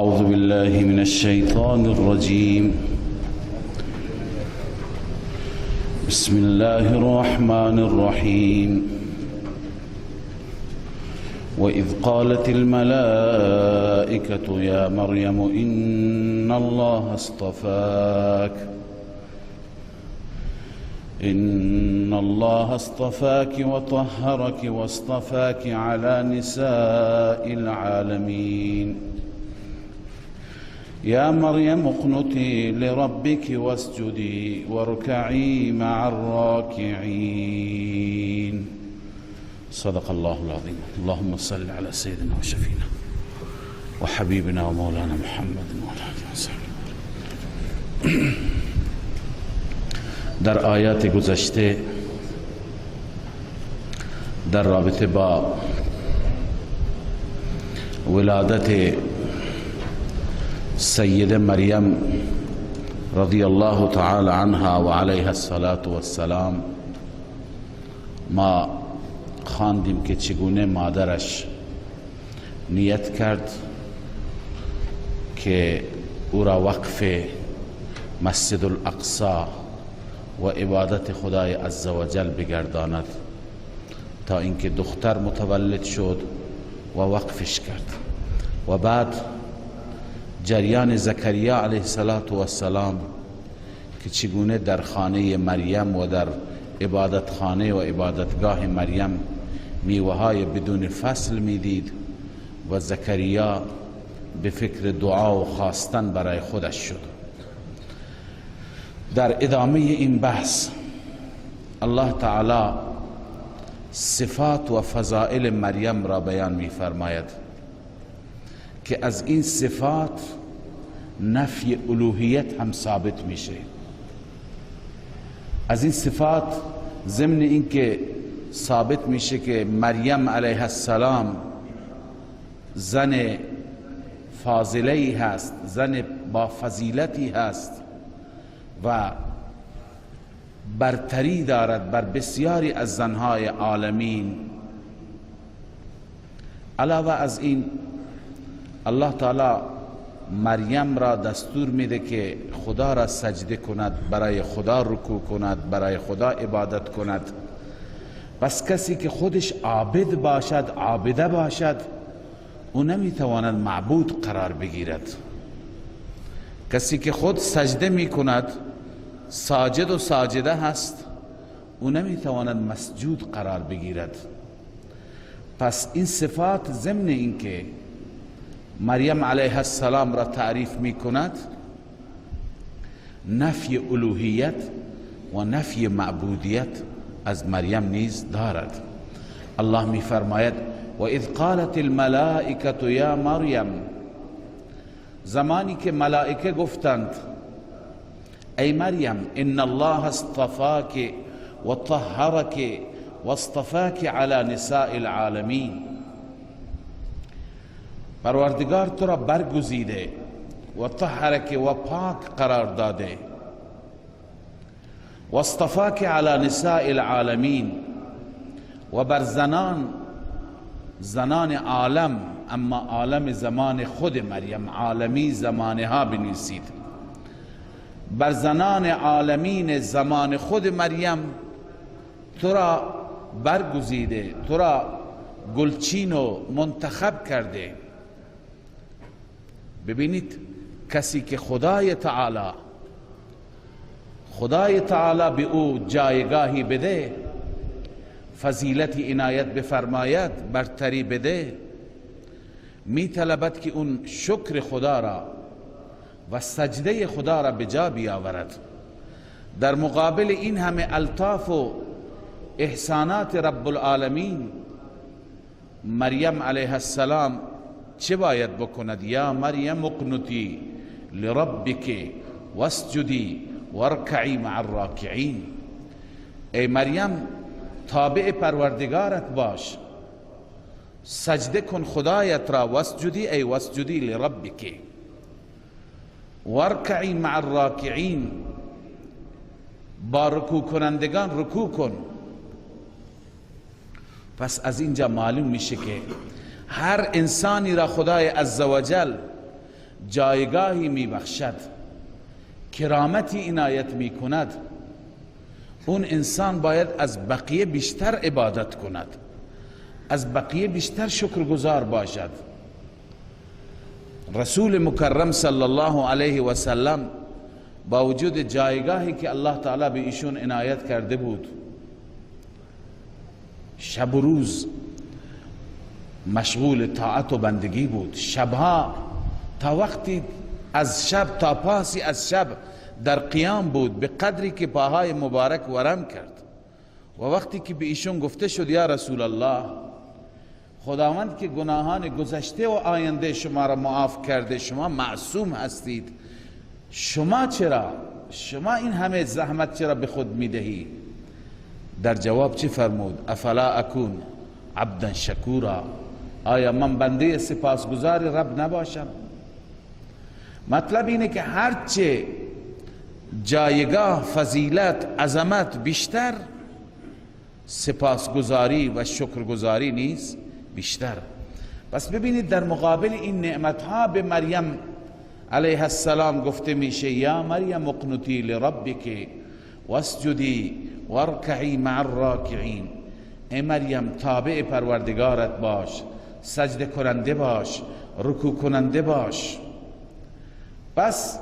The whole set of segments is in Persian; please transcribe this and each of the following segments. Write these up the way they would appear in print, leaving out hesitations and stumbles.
أعوذ بالله من الشيطان الرجيم. بسم الله الرحمن الرحيم. وإذ قالت الملائكة يا مريم إن الله اصطفاك وطهرك واصطفاك على نساء العالمين. يا مريم اقنتي لربك واسجدي واركعي مع الراكعين. صدق الله العظيم. اللهم صل على سيدنا وشفينا وحبيبنا ومولانا محمد وعلى آله وصحبه. در آیات گذشته در رابطه با ولادت سیده مریم رضی الله تعالی عنها و علیها الصلاة والسلام ما خواندیم که چگونه مادرش نیت کرد که او را وقف مسجد الاقصی و عبادت خدای عزوجل بگرداند تا اینکه دختر متولد شد و وقفش کرد و بعد جریان زکریا علیه السلام که چگونه در خانه مریم و در عبادت خانه و عبادتگاه مریم میوه‌های بدون فصل میدید و زکریا به فکر دعا و خواستن برای خودش شد. در ادامه این بحث الله تعالی صفات و فضائل مریم را بیان می‌فرماید که از این صفات نفی الوهیت هم ثابت میشه. از این صفات ضمن این که ثابت میشه که مریم علیه السلام زن فاضله‌ای هست، زن با فضیلتی هست و برتری دارد بر بسیاری از زنهای عالمین. علاوه از این الله تعالی مریم را دستور میده که خدا را سجده کند، برای خدا رکوع کند، برای خدا عبادت کند. پس کسی که خودش عابد باشد، عابده باشد، او نمیتواند معبود قرار بگیرد. کسی که خود سجده میکند، ساجد و ساجده هست، او نمیتواند مسجود قرار بگیرد. پس این صفات ضمن این که مریم علیه السلام را تعریف می کند، نفی الوهیت و نفی معبودیت از مریم نیز دارد. الله می فرماید و اذ قالت الملائکة یا مریم، زمانی که ملائکه گفتند ای مریم ان الله اصطفاک و طهرک و اصطفاک علی نساء العالمین، پروردگار تو را برگزیده و طهرک و پاک قرار داده و اصطفاک علی نساء العالمین، و بر زنان عالم، اما عالم زمان خود مریم، عالمی زمانها بنویسید، بر زنان عالمین زمان خود مریم تو را برگزیده، تو را گلچین و منتخب کرده. ببینید کسی که خدای تعالی به او جایگاهی بده، فضیلتی عنایت بفرماید، برتری بده، می طلبد که اون شکر خدا را و سجده خدا را به جا بیاورد. در مقابل این همه الطاف و احسانات رب العالمین مریم علیه السلام چه باید بکند؟ یا مریم اقنتی لربک واسجدی وارکعی مع الراکعین. ای مریم تابع پروردگارت باش، سجده کن خدایت را، واسجدی ای واسجدی لربک، وارکعی مع الراکعین، با رکوع کنندگان رکوع کن. پس از اینجا معلوم میشه که هر انسانی را خدای عزوجل جایگاهی می بخشد، کرامتی عنایت می کند، اون انسان باید از بقیه بیشتر عبادت کند، از بقیه بیشتر شکرگزار باشد. رسول مکرم صلی الله علیه و سلم با وجود جایگاهی که الله تعالی به ایشون عنایت کرده بود، شب و روز مشغول طاعت و بندگی بود. شبها تا وقتی از شب تا پاسی از شب در قیام بود، به قدری که پاهای مبارک ورم کرد. و وقتی که به ایشون گفته شد یا رسول الله، خداوند که گناهان گذشته و آینده شما را معاف کرده، شما معصوم هستید، شما این همه زحمت چرا به خود میدهی؟ در جواب چی فرمود؟ افلا اکون عبدا شکورا، آیا من بنده سپاسگزار رب نباشم؟ مطلب اینه که هرچه جایگاه، فضیلت، عظمت بیشتر، سپاسگزاری و شکرگزاری نیست بیشتر. پس ببینید در مقابل این نعمتها به مریم علیه السلام گفته میشه یا مریم اقنتی لربک واسجدی وارکعی مع الراکعین. ای مریم تابع پروردگارت باش، سجده کننده باش، رکوع کننده باش. پس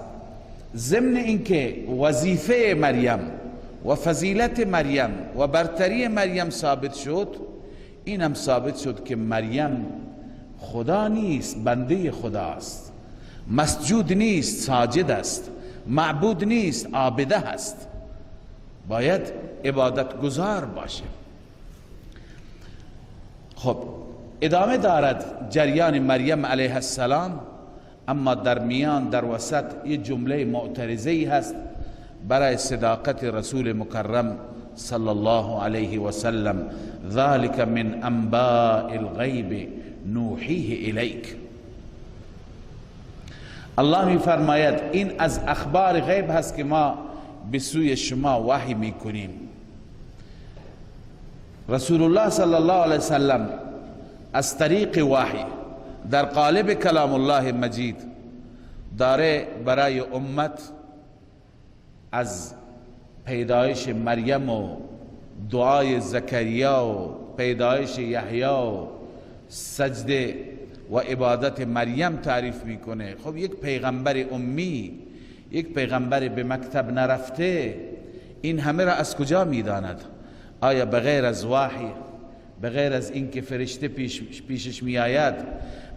ضمن اینکه وظیفه مریم و فضیلت مریم و برتری مریم ثابت شد، اینم ثابت شد که مریم خدا نیست، بنده خداست، مسجود نیست، ساجد است، معبود نیست، عابده هست، باید عبادت گزار باشه. خب ادامه دارد جریان مریم علیه السلام، اما در میان، در وسط یه جمله معترضه‌ای هست برای صداقت رسول مکرم صلی الله علیه و سلم. ذلك من انباء الغیب نوحیه الیک. الله می فرماید این از اخبار غیب هست که ما به سوی شما وحی می کنیم. رسول الله صلی الله علیه و سلم از طریق وحی در قالب کلام الله مجید داره برای امت از پیدایش مریم و دعای زکریا و پیدایش یحیی و سجده و عبادت مریم تعریف میکنه. خب یک پیغمبر امی، یک پیغمبر به مکتب نرفته، این همه را از کجا میداند؟ آیا بغیر از وحی، بغیر از اینکه فرشته پیشش میآید،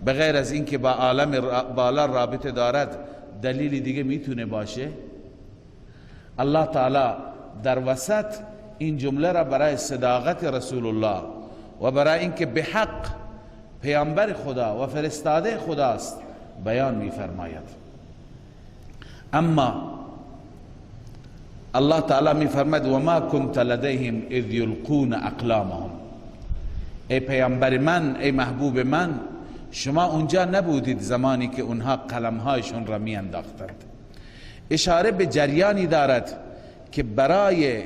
بغیر از اینکه با عالم بالا رابطه دارد، دلیلی دیگه میتونه باشه؟ الله تعالی در وسط این جمله را برای صداقت رسول الله و برای اینکه به حق پیامبر خدا و فرستاده خداست بیان میفرماید. اما الله تعالی میفرماید و ما کنت لدیهم اذ یلقون اقلامهم. ای پیامبر من، ای محبوب من، شما اونجا نبودید زمانی که اونها قلمهایشون را میانداختند. اشاره به جریانی دارد که برای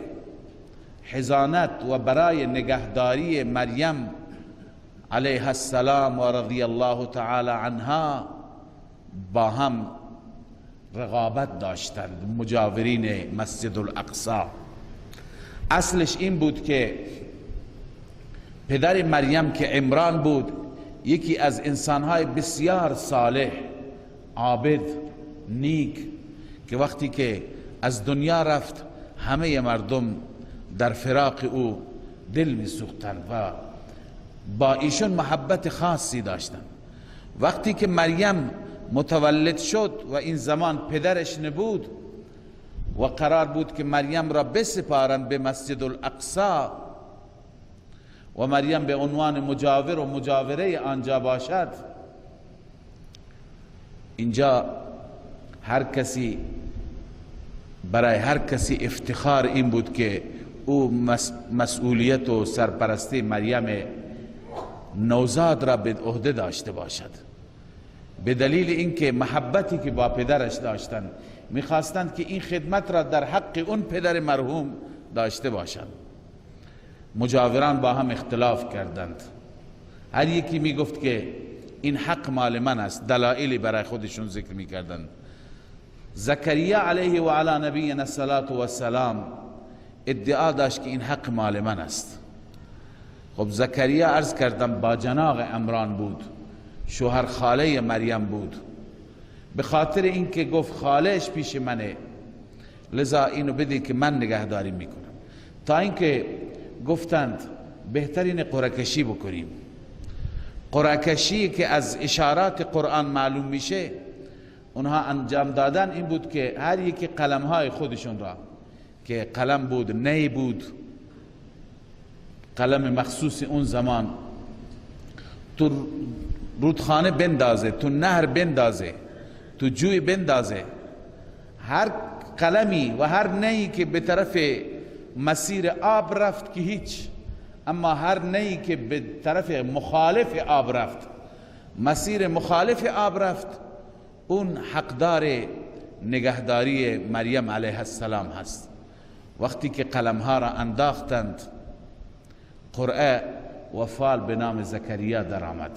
حضانت و برای نگهداری مریم علیه السلام و رضی الله تعالی عنها با هم رقابت داشتند، مجاورین مسجد الاقصی. اصلش این بود که پدر مریم که عمران بود، یکی از انسانهای بسیار صالح، عابد، نیک، که وقتی که از دنیا رفت همه مردم در فراق او دل می سوختند و با ایشون محبت خاصی داشتند. وقتی که مریم متولد شد و این زمان پدرش نبود و قرار بود که مریم را بسپارند به مسجد الاقصی و مریم به عنوان مجاور و مجاوره آنجا باشد، اینجا برای هر کسی افتخار این بود که او مسئولیت و سرپرستی مریم نوزاد را به عهده داشته باشد. به دلیل اینکه محبتی که با پدرش داشتند، میخواستند که این خدمت را در حق اون پدر مرحوم داشته باشند. مجاوران با هم اختلاف کردند. هر یکی میگفت که این حق مال من است. دلایلی برای خودشون ذکر میکردند. زکریا علیه و علی نبینا الصلاة و السلام ادعا داشت که این حق مال من است. خب زکریا عرض کردم با جناق عمران بود، شوهر خاله مریم بود. به خاطر اینکه گفت خالهش پیش منه، لذا اینو بده که من نگهداری میکنم. تا اینکه گفتند بهترین قرعه‌کشی بکنیم. قرعه‌کشی که از اشارات قرآن معلوم میشه اونها انجام دادن این بود که هر یکی قلمهای خودشون را، که قلم بود، نی بود، قلم مخصوص اون زمان، تو رودخانه بندازه، تو نهر بندازه، تو جوی بندازه. هر قلمی و هر نی که به طرف مسیر آب رفت که هیچ، اما هر نی که به طرف مخالف آب رفت، مسیر مخالف آب رفت، اون حقدار نگهداری مریم علیه السلام هست. وقتی که قلمها را انداختند، قرعه و فال به نام زکریا در آمد.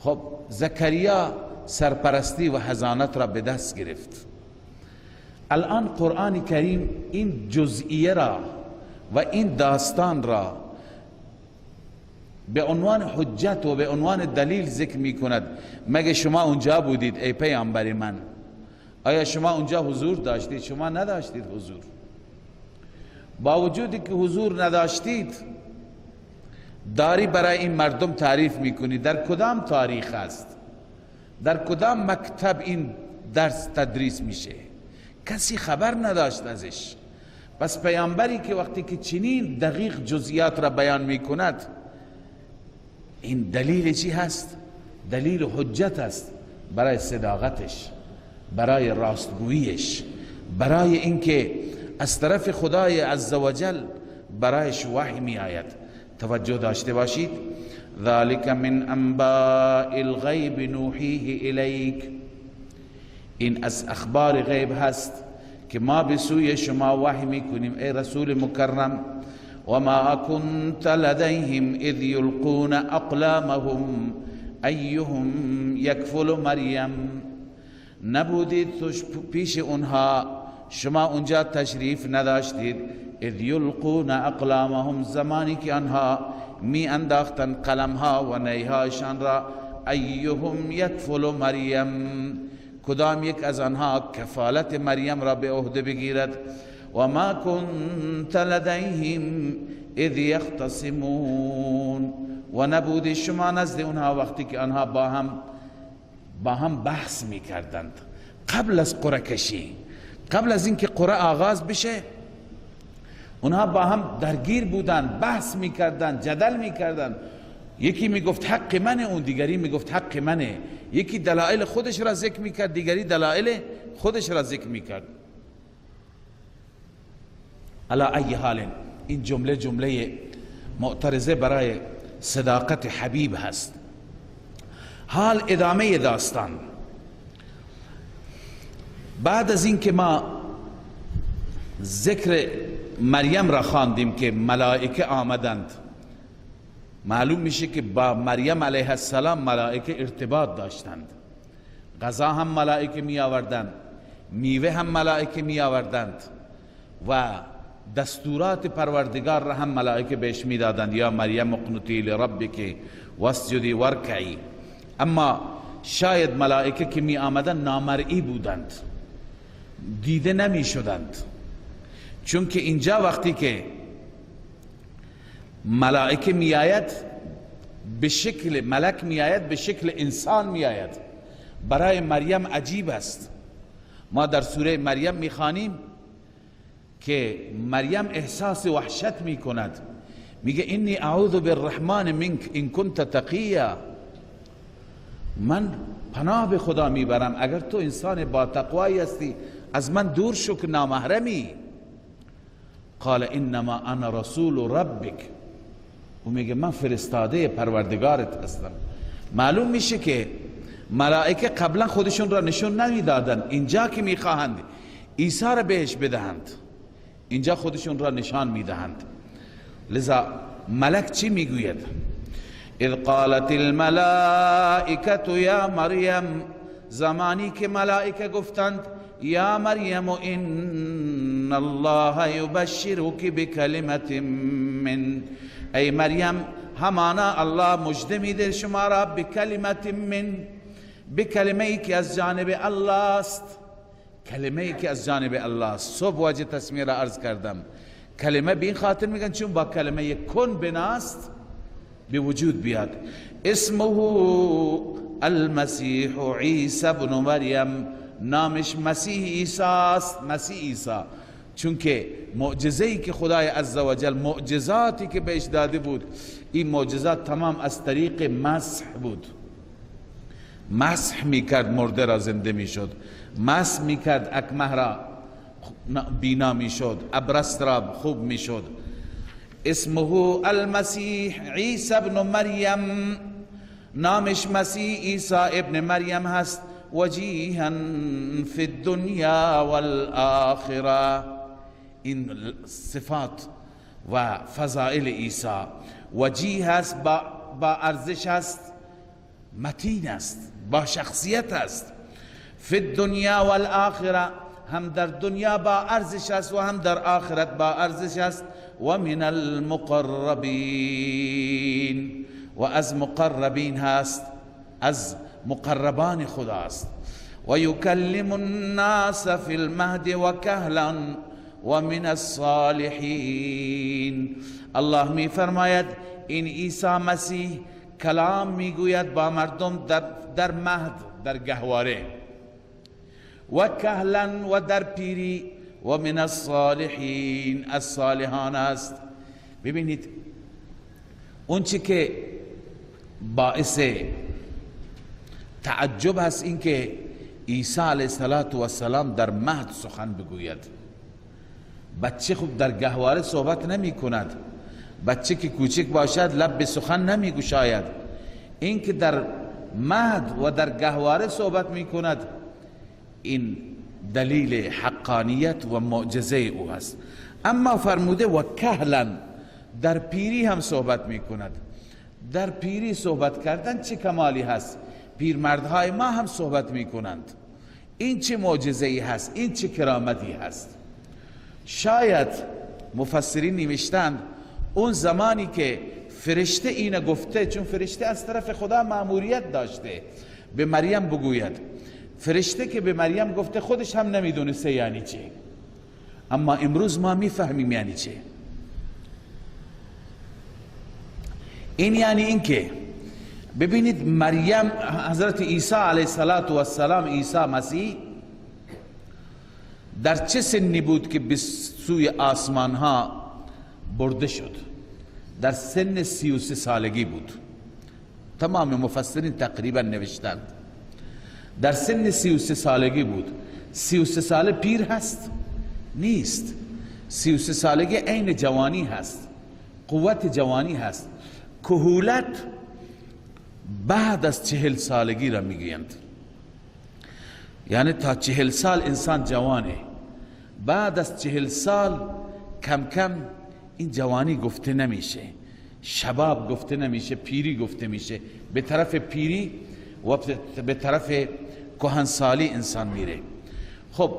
خب زکریا سرپرستی و حضانت را به دست گرفت. الان قرآن کریم این جزئیه را و این داستان را به عنوان حجت و به عنوان دلیل ذکر می کند. مگه شما اونجا بودید ای پیامبر من؟ آیا شما اونجا حضور داشتید؟ شما نداشتید حضور. با وجودی که حضور نداشتید، داری برای این مردم تعریف میکنی. در کدام تاریخ است؟ در کدام مکتب این درس تدریس میشه؟ کسی خبر نداشت ازش. پس پیامبری که وقتی که چنین دقیق جزئیات را بیان میکند، این دلیل چی هست؟ دلیل حجت است برای صداقتش، برای راستگوییش، برای اینکه از طرف خدای عزوجل برایش وحی می آید. توجه داشته باشید. ذالک من انباء الغیب نوحیه الیک، این از اخبار غیب هست که ما به سوی شما وحی میکنیم ای رسول مکرم. و ما کنت لدیهم اذ یلقون اقلامهم ایهم یکفل مریم، نبودید پیش اونها، شما اونجا تشریف نداشتید. اذ یلقون اقلامهم، زمانی که آنها می انداختن قلمها و نیهایشان را، ایهم یکفل مریم، کدام یک از آنها کفالت مریم را به عهده بگیرد. و ما کنت لدیهم اذ یختصمون، و نبودی شما نزد اونها وقتی که آنها با هم بحث می کردند. قبل از قرعه کشی، قبل از اینکه قرعه آغاز بشه، اونها با هم درگیر بودند، بحث می کردند، جدل می کردند. یکی می گفت حق منه، اون دیگری می گفت حق منه. یکی دلائل خودش را ذکر می کرد، دیگری دلائل خودش را ذکر می کرد. علی ای حال، این جمله معترضه برای صداقت حبیب هست. حال ادامه داستان. بعد از این که ما ذکر مریم را خواندیم که ملائکه آمدند، معلوم میشه که با مریم علیه السلام ملائکه ارتباط داشتند. غذا هم ملائکه می آوردند، میوه هم ملائکه می آوردند و دستورات پروردگار را هم ملائکه بهش می دادند. یا مریم اقنتی لربک واسجدی وارکعی. اما شاید ملائکه که می آمدند نامرئی بودند، دیده نمی شدند. چون که اینجا وقتی که ملائکه می آید به شکل ملک می آید، به شکل انسان می آید. برای مریم عجیب است. ما در سوره مریم می خوانیم که مریم احساس وحشت می کند، میگه انی اعوذ بالرحمن منک ان کنت تقیا، من پناه به خدا میبرم اگر تو انسان با تقوایی هستی، از من دور شو که نامحرمی. قال انما انا رسول ربک، و میگه من فرستاده پروردگارت هستم. معلوم میشه که ملائکه قبلا خودشون را نشون نمیدادند، اینجا که میخواهند عیسی را بهش بدهند، اینجا خودشون را نشان میدهند. لذا ملک چی میگوید؟ اذ قالت الملائکة یا مریم، زمانی که ملائکه گفتند یا مریم ان الله یبشرک بکلمت من، ای مریم همانا الله مژده میده شما را بکلمت من، بکلمه ای که از جانب الله است، کلمه ای که از جانب الله است. صبح واجه تسمیه را عرض کردم، کلمه به این خاطر میگن چون با کلمه کن بناست به وجود بیاد. اسمه المسیح عیسی ابن مریم، نامش مسیح عیسی است. مسیح عیسی چون که معجزه‌ای که خدای عزوجل، معجزاتی که بهش داده بود، این معجزات تمام از طریق مسح بود. مسح میکرد، مرده را زنده میشد، مسح میکرد، اکمه را بینا میشد، ابرص را خوب میشد. اسمه المسیح عیسی ابن مریم، نامش مسیح عیسی ابن مریم هست. وجیها فی الدنیا والآخره، این صفات و فضائل عیسی. وجیه است، با ارزش است، متین است، با شخصیت است. فی الدنیا والآخره، هم در دنیا با ارزش است و هم در آخرت با ارزش است. و من المقربین، و از مقربین هست، از مقربان خداست. و یکلم الناس فی المهد و کهلا و من الصالحین. الله می فرماید این عیسی مسیح کلام میگوید با مردم در مهد، در گهواره، و کهلا و در پیری، و من الصالحین، از صالحان است. ببینید اون چی که باعث تعجب هست این که عیسی علیه السلام در مهد سخن بگوید. بچه خوب در گهواره صحبت نمی کند، بچه که کوچک باشد لب به سخن نمی گشاید. این که در مهد و در گهواره صحبت می کند، این دلیل حقانیت و معجزه او است. اما فرموده و کهلا، در پیری هم صحبت می کند. در پیری صحبت کردن چه کمالی هست؟ پیرمردهای ما هم صحبت می کنند. این چه معجزه ای هست، این چه کرامتی هست. شاید مفسرین نوشتند اون زمانی که فرشته اینو گفته، چون فرشته از طرف خدا مأموریت داشته به مریم بگوید، فرشته که به مریم گفته خودش هم نمیدونسته یعنی چه، اما امروز ما میفهمیم یعنی چه. این یعنی این که ببینید مریم، حضرت عیسی علیه السلام، عیسی مسیح در چه سنی بود که به سوی آسمان ها برده شد؟ در سن 33 سالگی بود. تمام مفسرین تقریبا نوشتند در سن 33 سالگی بود. 33 ساله پیر هست؟ نیست. 33 سالگی عین جوانی هست، قوت جوانی هست. کهولت بعد از 40 سالگی را میگویند، یعنی تا 40 سال انسان جوانه، بعد از 40 سال کم کم این جوانی گفته نمیشه، شباب گفته نمیشه، پیری گفته میشه. به طرف پیری و به طرف کهنسالی انسان میره. خب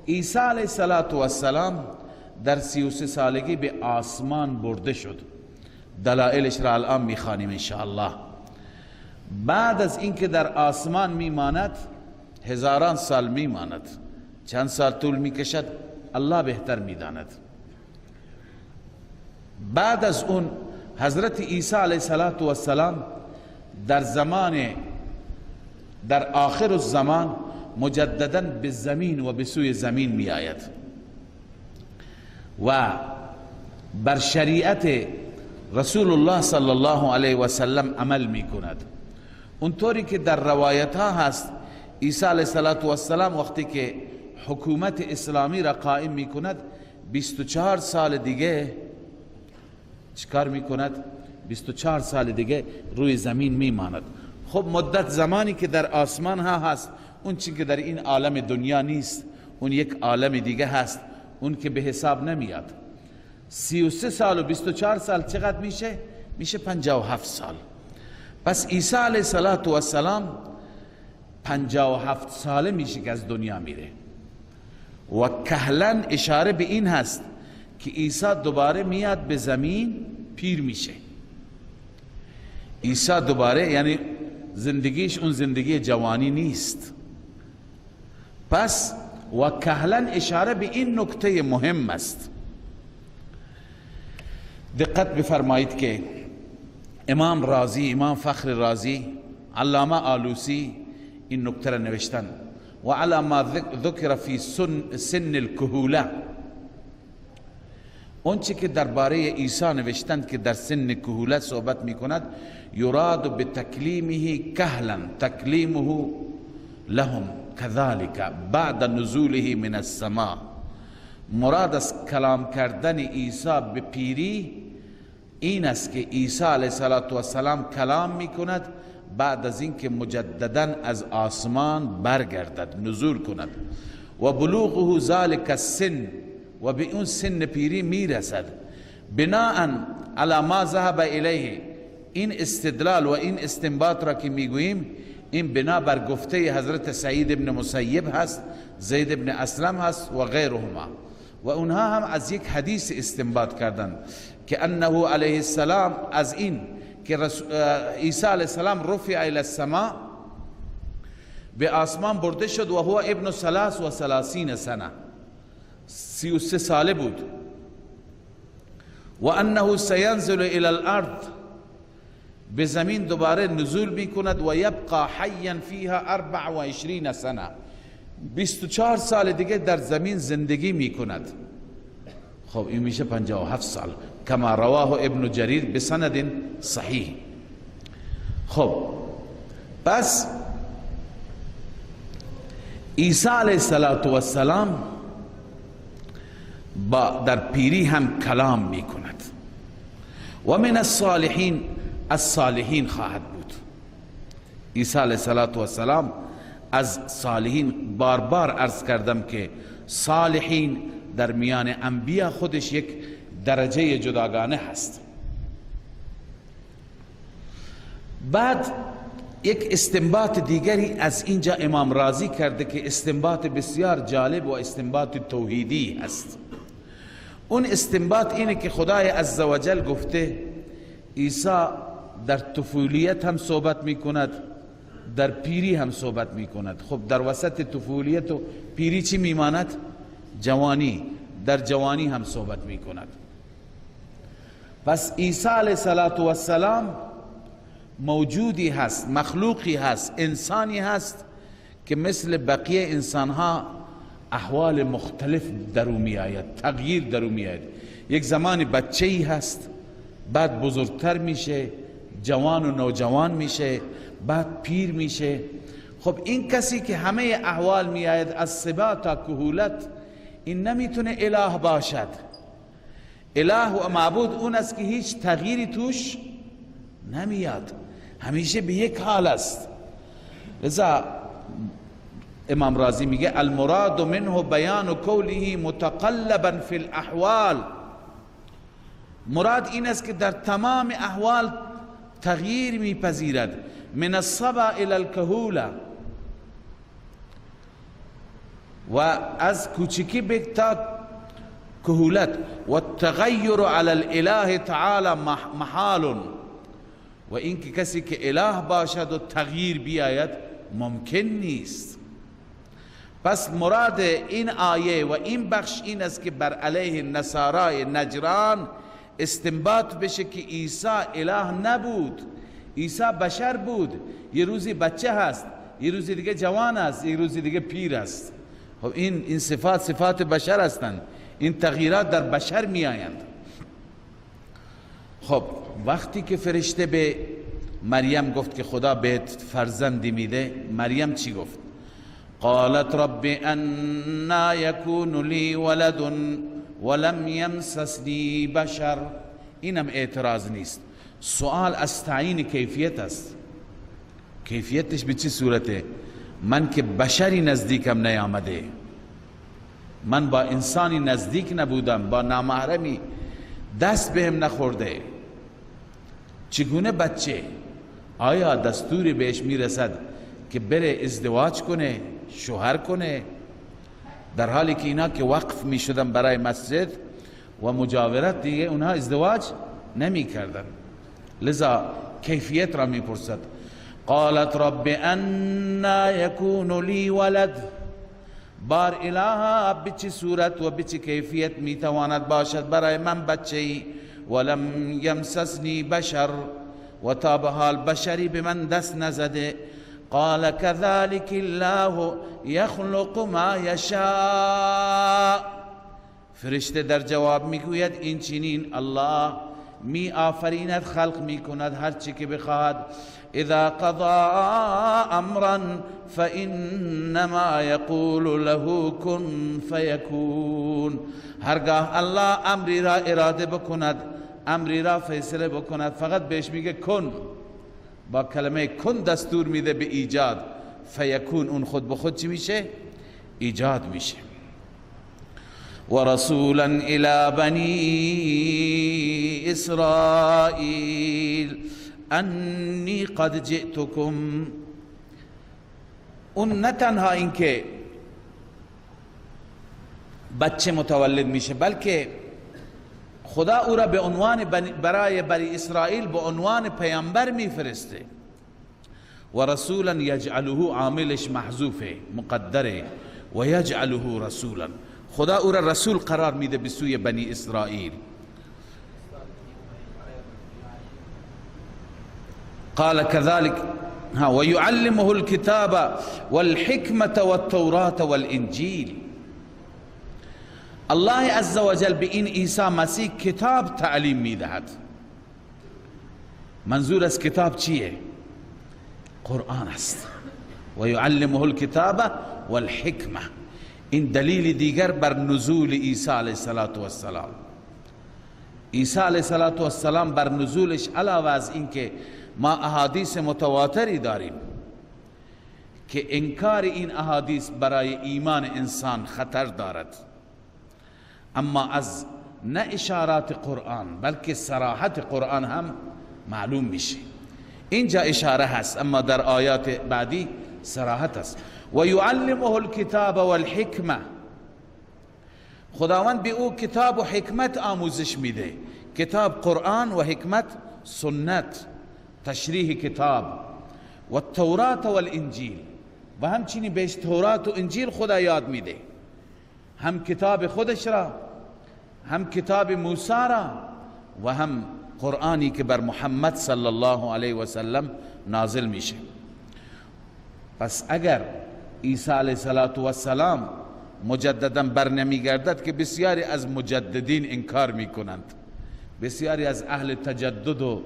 عیسی علیه السلام در 33 سالگی به آسمان برده شد. دلائلش را الان میخوانیم انشاءالله. بعد از اینکه در آسمان میماند، هزاران سال میماند، چند سال طول میکشد الله بهتر میداند. بعد از اون حضرت عیسی علیه السلام در آخر الزمان مجددا به زمین و به سوی زمین می آید و بر شریعت رسول الله صلی الله علیه و سلم عمل می کند. اونطوری که در روایت ها هست عیسی علیه السلام وقتی که حکومت اسلامی را قائم می کند 24 سال دیگه چیکار می کند؟ 24 سال دیگه روی زمین می ماند. خب مدت زمانی که در آسمان ها هست، اون چی که در این عالم دنیا نیست، اون یک عالم دیگه هست، اون که به حساب نمیاد. 33 سال و 24 سال چقدر میشه؟ میشه 57 سال. پس عیسی علیه السلام 57 ساله میشه که از دنیا میره و کهلا اشاره به این هست که عیسی دوباره میاد به زمین، پیر میشه. عیسی دوباره، یعنی زندگیش اون زندگی جوانی نیست. پس و کهلا اشاره به این نکته مهم است. دقت بفرمایید که امام رازی، امام فخر رازی، علامه آلوسی این نکته را نوشتن و علی ما ذکر فی سن الکهوله، اون چی که درباره عیسی نوشتند که در سن کهوله صحبت می کند، یراد بتکلیمه کهلا تکلیمه لهم كذلك بعد نزوله من السماء. مراد از کلام کردن عیسی به پیری این است که عیسی علیه السلام کلام می کند بعد از اینکه مجددا از آسمان برگردد، نزول کند و بلوغه ذلك السن، و به اون سن پیری میرسد. بناء علی ما ذهب الیه، این استدلال و این استنباط را که میگوییم این بنا بر گفته حضرت سعید ابن مسیب هست، زید ابن اسلم هست و غیرهما، و اونها هم از یک حدیث استنباط کردند که انه علیه السلام از این که عیسی علیه السلام رفع الی السماء، به آسمان برده شد و هو ابن 33 سنه، 33 ساله بود، و انه سینزل الی الارض، به زمین دوباره نزول میکند و یبقى حیا فیها 24 سنه، 24 سال دیگه در زمین زندگی میکند. خب این میشه 57 سال کما رواه ابن جریر بسند صحیح. خب پس عیسی علیه السلام در پیری هم کلام میکند و من الصالحین، از صالحین خواهد بود. عیسی علیه السلام از صالحین، بار بار عرض کردم که صالحین در میان انبیا خودش یک درجه جداگانه هست. بعد یک استنباط دیگری از اینجا امام رازی کرده که استنباط بسیار جالب و استنباط توحیدی هست. اون استنباط اینه که خدای عزوجل گفته عیسی در طفولیت هم صحبت می کند، در پیری هم صحبت می کند. خب در وسط طفولیت و پیری چی می ماند؟ جوانی. در جوانی هم صحبت می کند. پس عیسی علیه السلام موجودی هست، مخلوقی هست، انسانی هست که مثل بقیه انسانها احوال مختلف در او می آید، تغییر در او می آید. یک زمانی بچه‌ای هست، بعد بزرگتر میشه، جوان و نوجوان میشه، بعد پیر میشه. خب این کسی که همه احوال می آید از صبا تا کهولت، این نمیتونه اله باشد. اله و معبود اون است که هیچ تغییری توش نمیاد، همیشه به یک حال است. لذا امام رازی میگه المراد منه بیان قوله متقلبا فی الاحوال، مراد این است که در تمام احوال تغییر میپذیرد. من الصبا الی الکهوله، و از کوچکی به تا کهولت، و التغیر علی الاله تعالی محال، و این که کسی که اله باشد و تغییر بیاید ممکن نیست. پس مراد این آیه و این بخش این است که بر علیه نصارای نجران استنباط بشه که عیسی اله نبود، عیسی بشر بود، یه روزی بچه هست، یه روزی دیگه جوان است، یه روزی دیگه پیر است. خب این صفات بشر هستند، این تغییرات در بشر می آیند. خب وقتی که فرشته به مریم گفت که خدا بهت فرزندی میده، مریم چی گفت؟ قالت رب انا یکون لی ولد ولم یمسسنی بشر. اینم اعتراض نیست، سوال از تعیین کیفیت است. کیفیتش به چه صورته؟ من که بشری نزدیکم نیامده، من با انسانی نزدیک نبودم، با نامحرمی دست بهم نخورده، چگونه بچه؟ آیا دستوری بهش میرسد که بره ازدواج کنه، شوهر کنه، در حالی که اینا که وقف میشدن برای مسجد و مجاورت دیگه اونها ازدواج نمی کردن. لذا کیفیت را میپرسد. قالت رب انا یکون لی ولد، بار الها بچی صورت و بچی کیفیت میتواند باشد برای من بچه‌ای، ولم یمسسنی بشر، و تا به حال بشری به من دست نزده. قال كذلك الله يخلق ما يشاء، فرشته در جواب میگوید این چنین الله می آفریند، خلق میکند هر چی که بخواهد. اذا قضى امرا فانما يقول له كن فيكون، هرگاه الله امری را اراده بکند، امری را فیصله بکند، فقط بهش میگه کن، با کلمه کن دستور میده به ایجاد، فیکون اون خود به خود چی میشه؟ ایجاد میشه. و رسولا الی بنی اسرائیل انی قد جئتکم، اون نه تنها این که بچه متولد میشه، بلکه خدا او را به عنوان برای بنی اسرائیل به عنوان پیامبر میفرسته. و رسولا یجعله، عاملش محذوفه مقدره، و یجعله رسولا، خدا او را رسول قرار میده به سوی بنی اسرائیل. قال كذلك و یعلمه الكتاب والحکمة والتوراة والانجیل، الله عز وجل به این عیسی مسیح کتاب تعلیم میدهد. منظور از کتاب چیه؟ قرآن است. و یعلمه الکتاب والحکمه، این دلیل دیگر بر نزول عیسی علیه السلام. عیسی علیه السلام بر نزولش علاوه از این که ما احادیث متواتری داریم که انکار این احادیث برای ایمان انسان خطر دارد، اما از نه اشارات قرآن بلکه صراحت قرآن هم معلوم میشه. اینجا اشاره هست اما در آیات بعدی صراحت است. و یعلمه الکتاب والحکمه، خداوند به او کتاب و حکمت آموزش میده. کتاب قرآن و حکمت سنت، تشریح کتاب. و التورات والانجیل، و همچنین بهش تورات و انجیل خدا یاد میده، هم کتاب خودش را، هم کتاب موسی را، و هم قرآنی که بر محمد صلی الله علیه و سلم نازل میشه. پس اگر عیسی علیه السلام مجددا بر نمیگردد که بسیاری از مجددین انکار میکنند، بسیاری از اهل تجدد و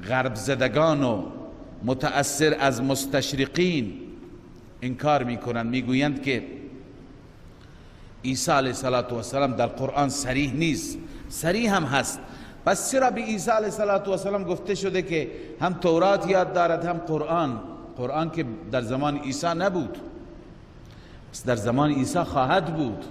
غرب زدگان و متأثر از مستشرقین انکار میکنند، میگویند که عیسی علیه السلام در قرآن صریح نیست. صریح هم هست، پس چرا به عیسی علیه السلام گفته شده که هم تورات یاد دارد هم قرآن که در زمان عیسی نبود، پس در زمان عیسی خواهد بود.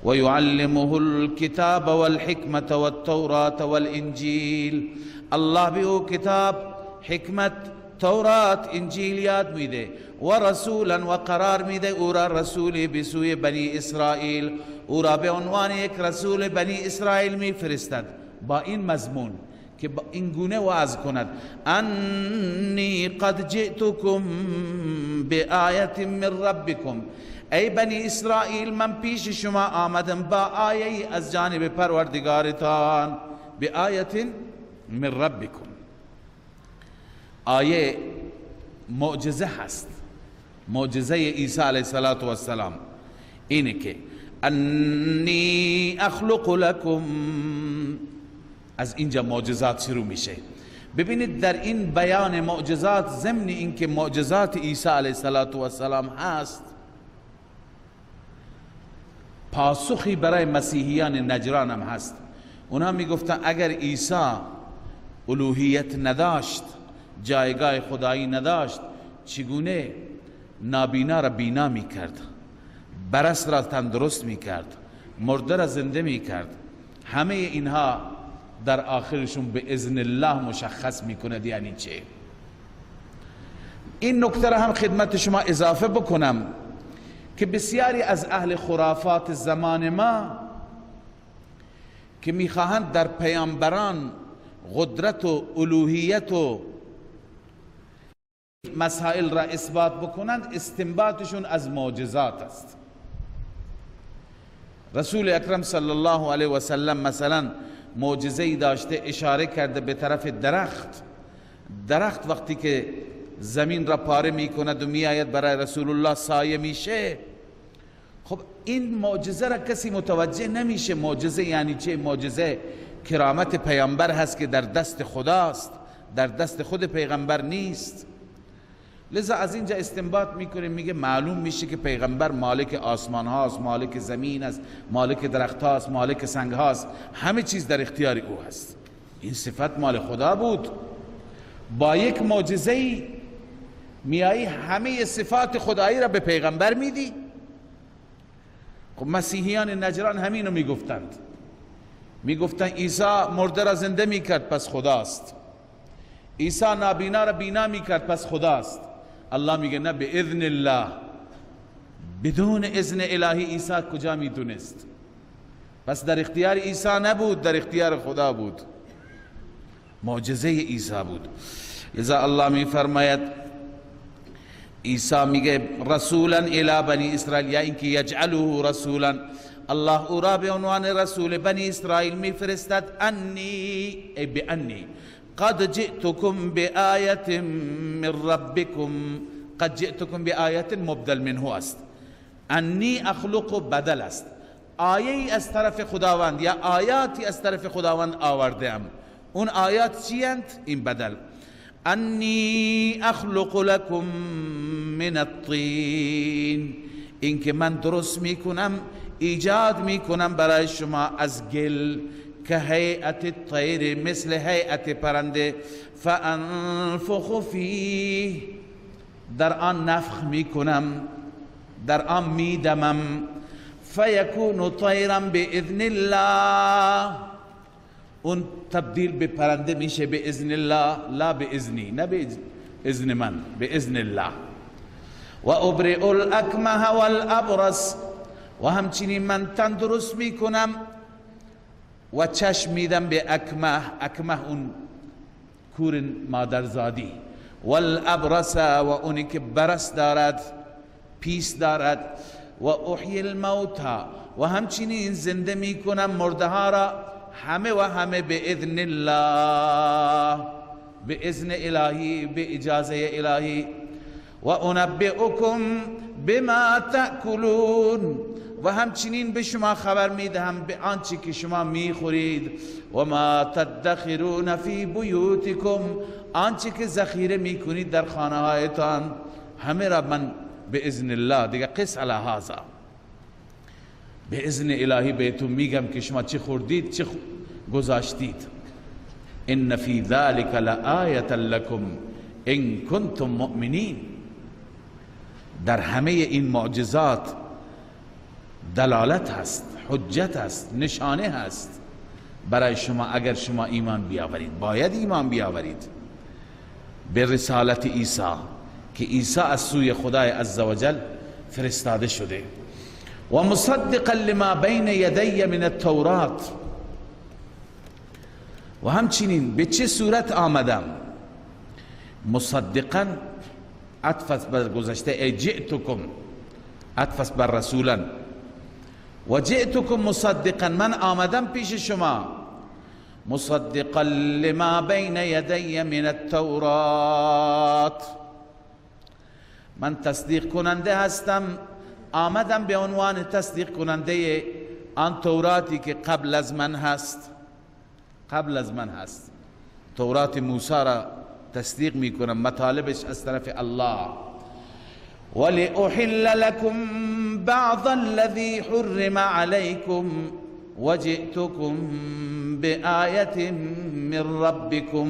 و یعلمه الکتاب والحکمة والتوراة والانجیل، الله به او کتاب، حکمت، تورات، انجیل یاد میده. و رسولا، و قرار میده او را رسول به سوی بنی اسرائیل، او را به عنوان یک رسول بنی اسرائیل میفرستد با این مضمون که با این گونه وعظ کند: انی قد جئتکم بآیت من ربکم، ای بنی اسرائیل من پیش شما آمدم با آیه از جانب پروردگارتان. بآیت من ربکم، آیه معجزه هست. معجزه عیسی علیه السلام اینه که انی اخلق لکم، از اینجا معجزات شروع میشه. ببینید در این بیان معجزات، ضمن این که معجزات عیسی علیه السلام هست، پاسخی برای مسیحیان نجران هم هست. اونها میگفتن اگر عیسی الوهیت نداشت، جایگاه خدایی نداشت، چگونه نابینا را بینا میکرد، برس را تندرست میکرد، مرده را زنده میکرد؟ همه اینها در آخرشون به اذن الله مشخص میکند یعنی چه. این نکته را هم خدمت شما اضافه بکنم که بسیاری از اهل خرافات زمان ما که میخواهند در پیامبران قدرت و الوهیت و مسائل را اثبات بکنند، استنباطشون از معجزات است. رسول اکرم صلی الله علیه و سلم مثلا معجزه‌ای داشته، اشاره کرده به طرف درخت وقتی که زمین را پاره میکند و میآید برای رسول الله سایه میشه. خب این معجزه را کسی متوجه نمیشه. معجزه یعنی چه؟ معجزه کرامت پیامبر هست که در دست خداست، در دست خود پیغمبر نیست. لذا از اینجا استنباط میکنه، میگه معلوم میشه که پیغمبر مالک آسمان هاست، مالک زمین است، مالک درخت هاست، مالک سنگ هاست، همه چیز در اختیار او هست. این صفت مال خدا بود. با یک معجزه‌ای میایی همه صفات خدایی را به پیغمبر میدی؟ خب مسیحیان نجران همینو میگفتند. میگفتند عیسی مرده را زنده میکرد پس خداست، عیسی نابینا را بینا میکرد پس خداست. الله میگه نه، به اذن الله. بدون اذن الهی عیسی کجا میدونست؟ پس در اختیار عیسی نبود، در اختیار خدا بود. معجزه عیسی بود. لذا الله میفرماید، عیسی میگه رسولا الی بنی اسرائیل، یا اینکه یجعله رسولا، الله او را به عنوان رسول بنی اسرائیل میفرستد. انی ای بانی قد جئتكم بآیت من ربکم. قد جئتكم بآیت مبدل منه است. انی اخلق بدل است. آیه از طرف خداوند یا آیاتی از طرف خداوند آوردم. اون آیات چی اند؟ این بدل. انی اخلق لكم من الطین، این که من درست میکنم، ایجاد میکنم برای شما از گل، که هیئت الطیر، مثل هیئت پرنده. فانفخ فیه، در آن نفخ میکنم، در آن میدمم. فیکون طیرا باذن الله، اون تبدیل به پرنده میشه به اذن الله، لا به اذنی، نه به اذن من، به اذن الله. و ابرئ الاکمه والابرص، و همچنین من تندرست میکنم و چشم میدم به اکمه. اکمه اون کور مادرزادی. والابرص، و اونی که برس دارد، پیس دارد. و احیی الموتى، و همچنین زنده میکنم مرده ها را، همه و همه به اذن الله، به اذن الهی، به اجازه الهی. و انبئکم بما تأکلون، و همچنین به شما خبر میدهم به آنچه که شما میخورید. و ما تدخرون فی بیوتکم، آنچه که ذخیره میکنید در خانه هایتان، همه را من به اذن الله، دیگه قس علی هذا، به اذن الهی بهتون میگم که شما چه خوردید، چه گذاشتید. ان فی ذلک لآیة لکم ان کنتم مؤمنین. در همه این معجزات دلالت هست، حجت هست، نشانه هست برای شما اگر شما ایمان بیاورید. باید ایمان بیاورید به رسالت عیسی، که عیسی از سوی خدای عزوجل فرستاده شده. و مصدقا لما بین یدی من التورات، و همچنین به چه صورت آمدم؟ مصدقا عطف بر گذشته، ای جئتکم عطف بر رسولا، و جئتکم مصدقا، من آمدم پیش شما مصدقا لما بین یدی من التورات، من تصدیق کننده هستم، آمدم به عنوان تصدیق کننده آن توراتی که قبل از من هست. قبل از من هست. تورات موسی را تصدیق میکنم، مطالبش از طرف الله. ولأحل لكم بعض الذي حرم عليكم وجئتكم بآية من ربكم،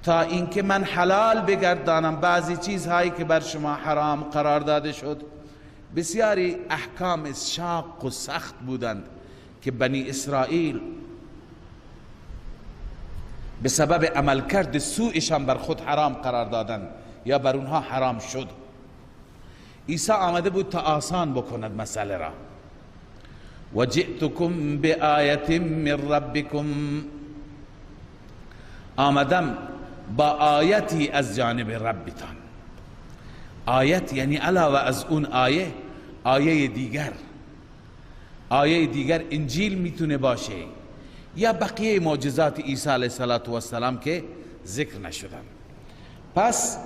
تا اینکه من حلال بگردانم بعضی چیزهایی که بر شما حرام قرار داده شد. بسیاری احکام شاق و سخت بودند که بنی اسرائیل به سبب عملکرد سوءشان بر خود حرام قرار دادند. یا بر اونها حرام شد. عیسی آمده بود تا آسان بکند مسئله را. و جئتکم بآیت من ربکم، آمدم با آیتی از جانب ربتان. آیت یعنی علاوه از اون آیه، آیه دیگر. آیه دیگر انجیل میتونه باشه یا بقیه معجزات عیسی علیه السلام که ذکر نشدن. پس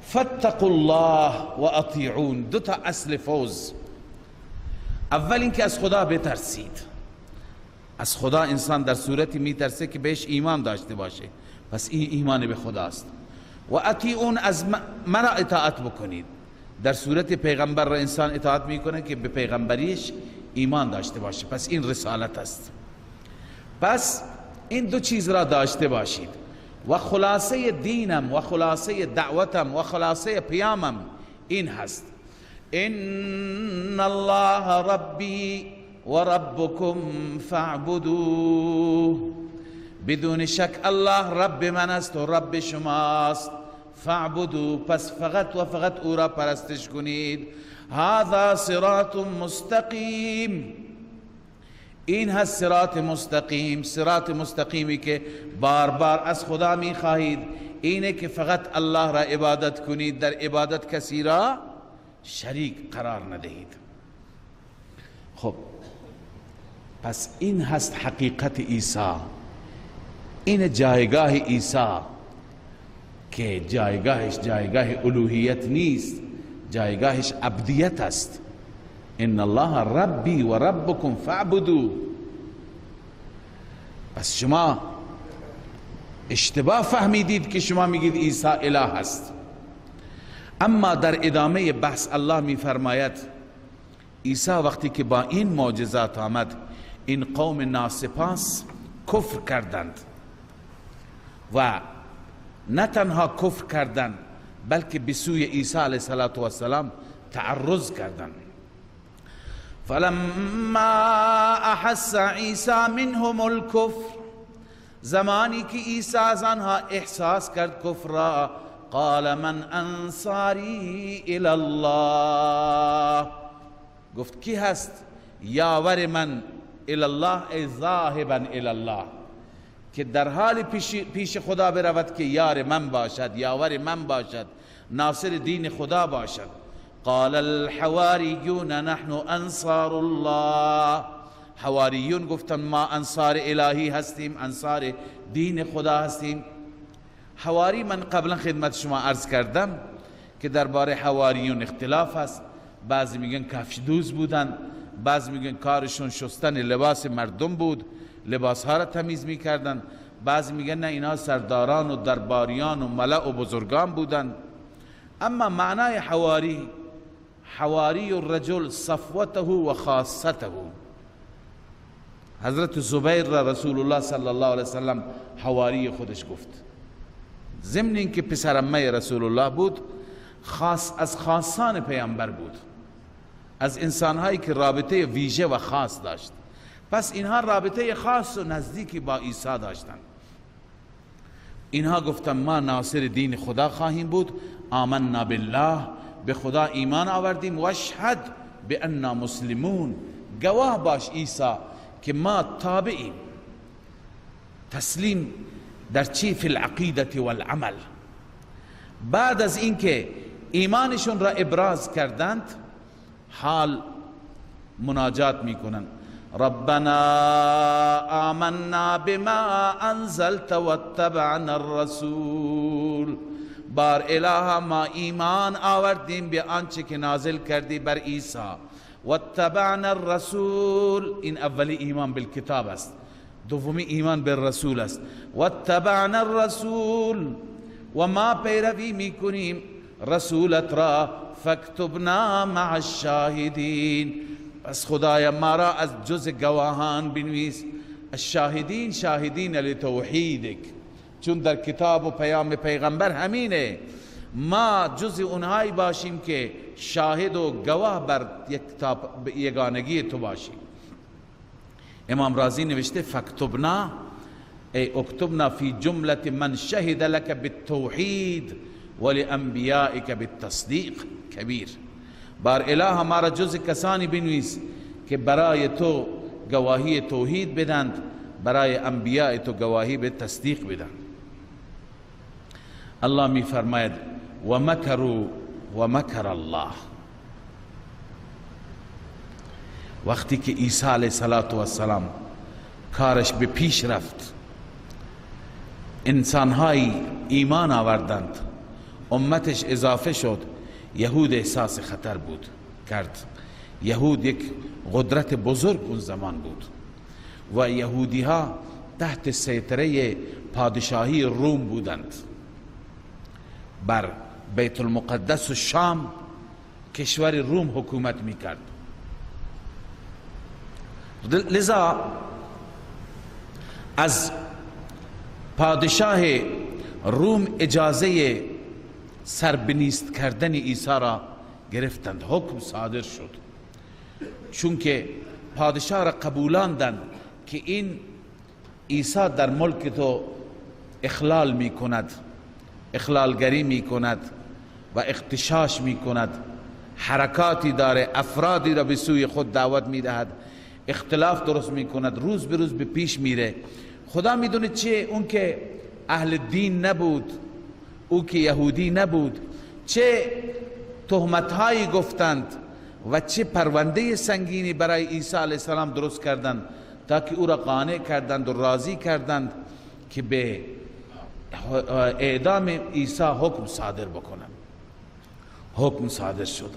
فاتقوا الله و اطیعون، دو تا اصل فوز. اول اینکه از خدا بترسید. از خدا انسان در صورتی میترسه که بهش ایمان داشته باشه، پس این ایمان به خداست. و اطیعون، از مرا اطاعت بکنید. در صورت پیغمبر را انسان اطاعت میکنه که به پیغمبریش ایمان داشته باشه، پس این رسالت است. پس این دو چیز را داشته باشید. و خلاصه دینم و خلاصه دعوتم و خلاصه پیامم این هست: ان الله ربی و ربکم فاعبدوه. بدون شک الله رب من است و رب شماست. فاعبدوه، پس فقط و فقط او را پرستش کنید. هذا صراط مستقیم، این هست صراط مستقیم. صراط مستقیمی که بار بار از خدا می خواهید اینه که فقط الله را عبادت کنید، در عبادت کسی را شریک قرار ندهید. خب پس این هست حقیقت عیسی، این جایگاه عیسی که جایگاهش جایگاه الوهیت نیست، جایگاهش عبدیت است. ان الله ربی و ربکم فاعبدوه. پس شما اشتباه فهمیدید که شما میگید عیسی اله است. اما در ادامه بحث الله میفرماید عیسی وقتی که با این معجزات آمد، این قوم ناسپاس کفر کردند و نه تنها کفر کردند بلکه به سوی عیسی علیه السلام تعرض کردند. فلما احس عیسی منهم الكفر، زمانی که عیسی از آنها احساس کرد کفر را، قال من انصاری الی الله، گفت کی هست یاور من الی الله، ای ذاهبا الی الله، که در حال پیش خدا برود که یار من باشد، یاور من باشد، ناصر دین خدا باشد. قال الحواریون نحن انصار الله، حواریون گفتن ما انصار الهی هستیم، انصار دین خدا هستیم. حواری من قبلا خدمت شما عرض کردم که درباره حواریون اختلاف است. بعضی میگن کفش دوز بودن، بعضی میگن کارشون شستن لباس مردم بود، لباس ها را تمیز میکردن، بعضی میگن نه اینا سرداران و درباریان و ملأ و بزرگان بودن. اما معنای حواری، حواری الرجل صفوته و خاصته. حضرت زبیر را رسول الله صلی الله علیه وسلم حواری خودش گفت، ضمن اینکه پسر عمه رسول الله بود، خاص از خاصان پیامبر بود، از انسانهایی که رابطه ویژه و خاص داشت. پس اینها رابطه خاص و نزدیکی با عیسی داشتند. اینها گفتن ما ناصر دین خدا خواهیم بود، آمنا بالله، به خدا ایمان آوردیم، و اشهد بأننا مسلمون، گواه باش عیسی که ما تابعیم. تسلیم در چی؟ فی العقیدة والعمل. بعد از اینکه ایمانشون را ابراز کردند، حال مناجات میکنند: ربنا آمنا بما انزلت واتبعنا الرسول. بار الها ما ایمان آوردیم به آنچه که نازل کردی بر عیسی. واتبعنا الرسول، این اولی ایمان بالکتاب است، دومی ایمان بالرسول است. واتبعنا الرسول، و ما پیروی میکنیم رسولت را. فاکتبنا مع الشاهدین، پس خدایا ما را از جز گواهان بنویس. الشاهدین، شاهدین لتوحیدک، چون در کتاب و پیام پیغمبر همینه، ما جز اونهایی باشیم که شاهد و گواه بر یگانگی تو باشیم. امام رازی نوشته فاکتبنا ای اکتبنا فی جملت من شهد لك بالتوحید ولانبیائک بالتصدیق کبیر. بار اله ما را جز کسانی بنویس که برای تو گواهی توحید بدند، برای انبیاء تو گواهی به تصدیق بدند. الله می فرماید و مکروا و مکر الله. وقتی که عیسی علیه السلام کارش به پیش رفت، انسانهایی ایمان آوردند، امتش اضافه شد، یهود احساس خطر کرد. یهود یک قدرت بزرگ اون زمان بود و یهودی ها تحت سیطره پادشاهی روم بودند. بر بیت المقدس و شام کشور روم حکومت میکرد. لذا از پادشاه روم اجازه سربنیست کردن عیسی را گرفتند. حکم صادر شد، چون که پادشاه را قبولاندند که این عیسی در ملک تو اخلال می کند، اخلالگری می کند و اغتشاش می کند، حرکاتی داره، افرادی را به سوی خود دعوت می دهد، اختلاف درست می کند، روز به روز به پیش میره. خدا میدونه چه اون که اهل دین نبود، او که یهودی نبود، چه تهمتهایی گفتند و چه پرونده سنگینی برای عیسی علیه السلام درست کردند تا که او را قانع کردند و راضی کردند که به اعدام عیسی حکم صادر بکنند. حکم صادر شد.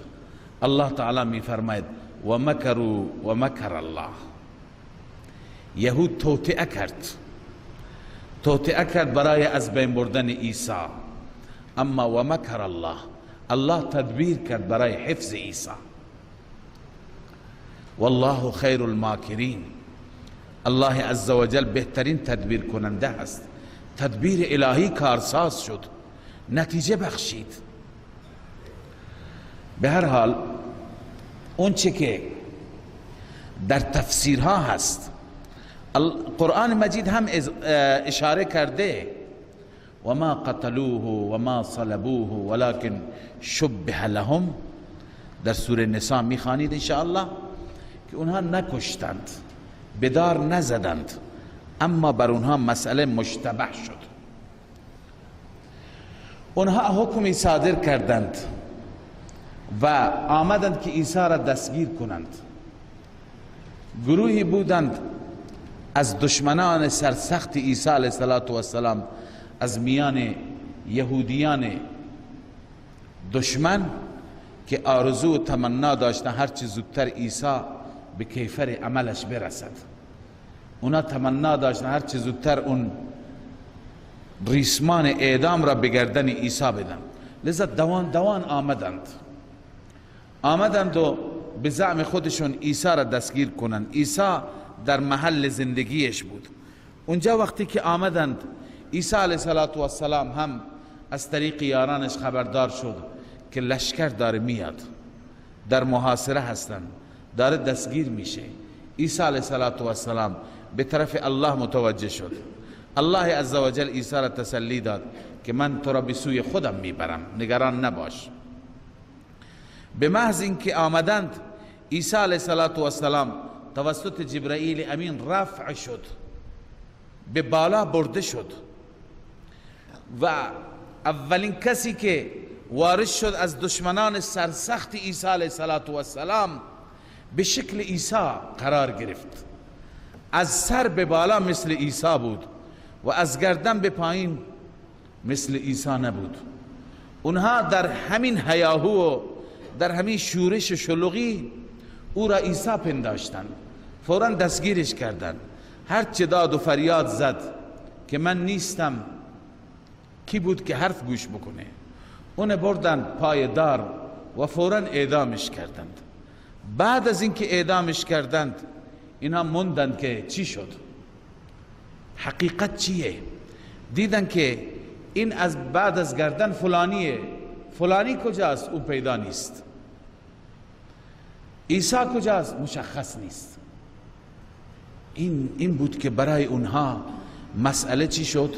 الله تعالی می فرماید و مکروا و مکر الله. یهود توطئه کرد برای از بین بردن عیسی، اما و مکر الله، الله تدبیر کرد برای حفظ عیسی. والله خیر الماکرین. الله عزوجل بهترین تدبیر کننده است. تدبیر الهی کارساز شد، نتیجه بخشید. به هر حال اون چه که در تفسیرها هست، قرآن مجید هم اشاره کرده و ما قتلوه و ما صلبوه ولكن شبه لهم. در سوره نساء میخوانید انشاءالله که اونها نکشتند، بدار نزدند، اما بر اونها مسئله مشتبه شد. اونها حکمی صادر کردند و آمدند که عیسی را دستگیر کنند. گروهی بودند از دشمنان سرسخت عیسی علیه السلام، از میان یهودیان دشمن که آرزو و تمنا داشتن هرچی زودتر عیسی به کیفر عملش برسد. اونا تمنا داشتن هرچی زودتر اون ریسمان اعدام را به گردن عیسی بدن. لذا دوان آمدند و به زعم خودشون عیسی را دستگیر کنند. عیسی در محل زندگیش بود. اونجا وقتی که آمدند، عیسی علیه السلام هم از طریق یارانش خبردار شد که لشکر داره میاد، در محاصره هستن، داره دستگیر میشه. عیسی علیه السلام به طرف الله متوجه شد. الله عزوجل عیسی را تسلی داد که من تو را به سوی خودم میبرم، نگران نباش. به محض اینکه آمدند، عیسی علیه السلام توسط جبرائیل امین رفع شد، به بالا برده شد و اولین کسی که وارد شد از دشمنان سرسخت عیسی علیه السلام به شکل عیسی قرار گرفت. از سر به بالا مثل عیسی بود و از گردن به پایین مثل عیسی نبود. اونها در همین هیاهو و در همین شورش شلوغی او را عیسی پنداشتند، فوراً دستگیرش کردند. هر چه داد و فریاد زد که من نیستم، کی بود که حرف گوش بکنه؟ اون بردن پای دار و فوراً اعدامش کردند. بعد از اینکه اعدامش کردند، اینا موندند که چی شد، حقیقت چیه؟ دیدن که این از بعد از گردن فلانیه، فلانی کجاست؟ او پیدا نیست. عیسی کجاست؟ مشخص نیست. این بود که برای اونها مسئله چی شد؟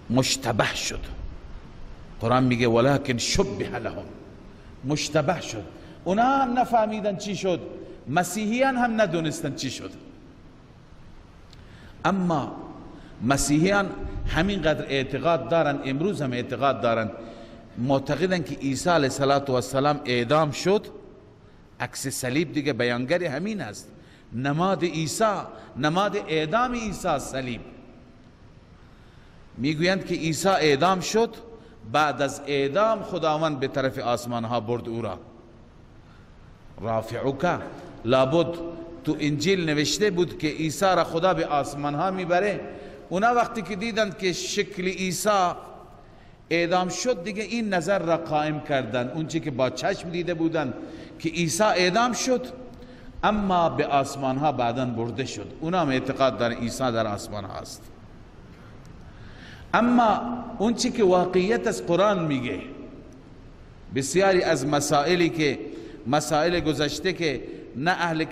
مشتبه شد. قرآن میگه ولکن شبه لهم، مشتبه شد. اونا هم نفهمیدن چی شد، مسیحیان هم ندونستن چی شد. اما مسیحیان همینقدر اعتقاد دارن، امروز هم اعتقاد دارن، معتقدن که عیسی علیه السلام اعدام شد. عکس صلیب دیگه بیانگر همین است. نماد عیسی، نماد اعدام عیسی صلیب. میگویند که عیسی اعدام شد، بعد از اعدام خداوند به طرف آسمان ها برد او را. رافعک، لابد تو انجیل نوشته بود که عیسی را خدا به آسمان ها میبره. اونا وقتی که دیدند که شکل عیسی اعدام شد، دیگه این نظر را قائم کردند، اون چی که با چشم دیده بودند که عیسی اعدام شد اما به آسمان ها بعداً برده شد. اونا هم اعتقاد دارن عیسی در آسمان ها است. اما اون چی که واقعیت از قرآن میگه، بسیاری از مسائلی که مسائل گذشته که نه اهل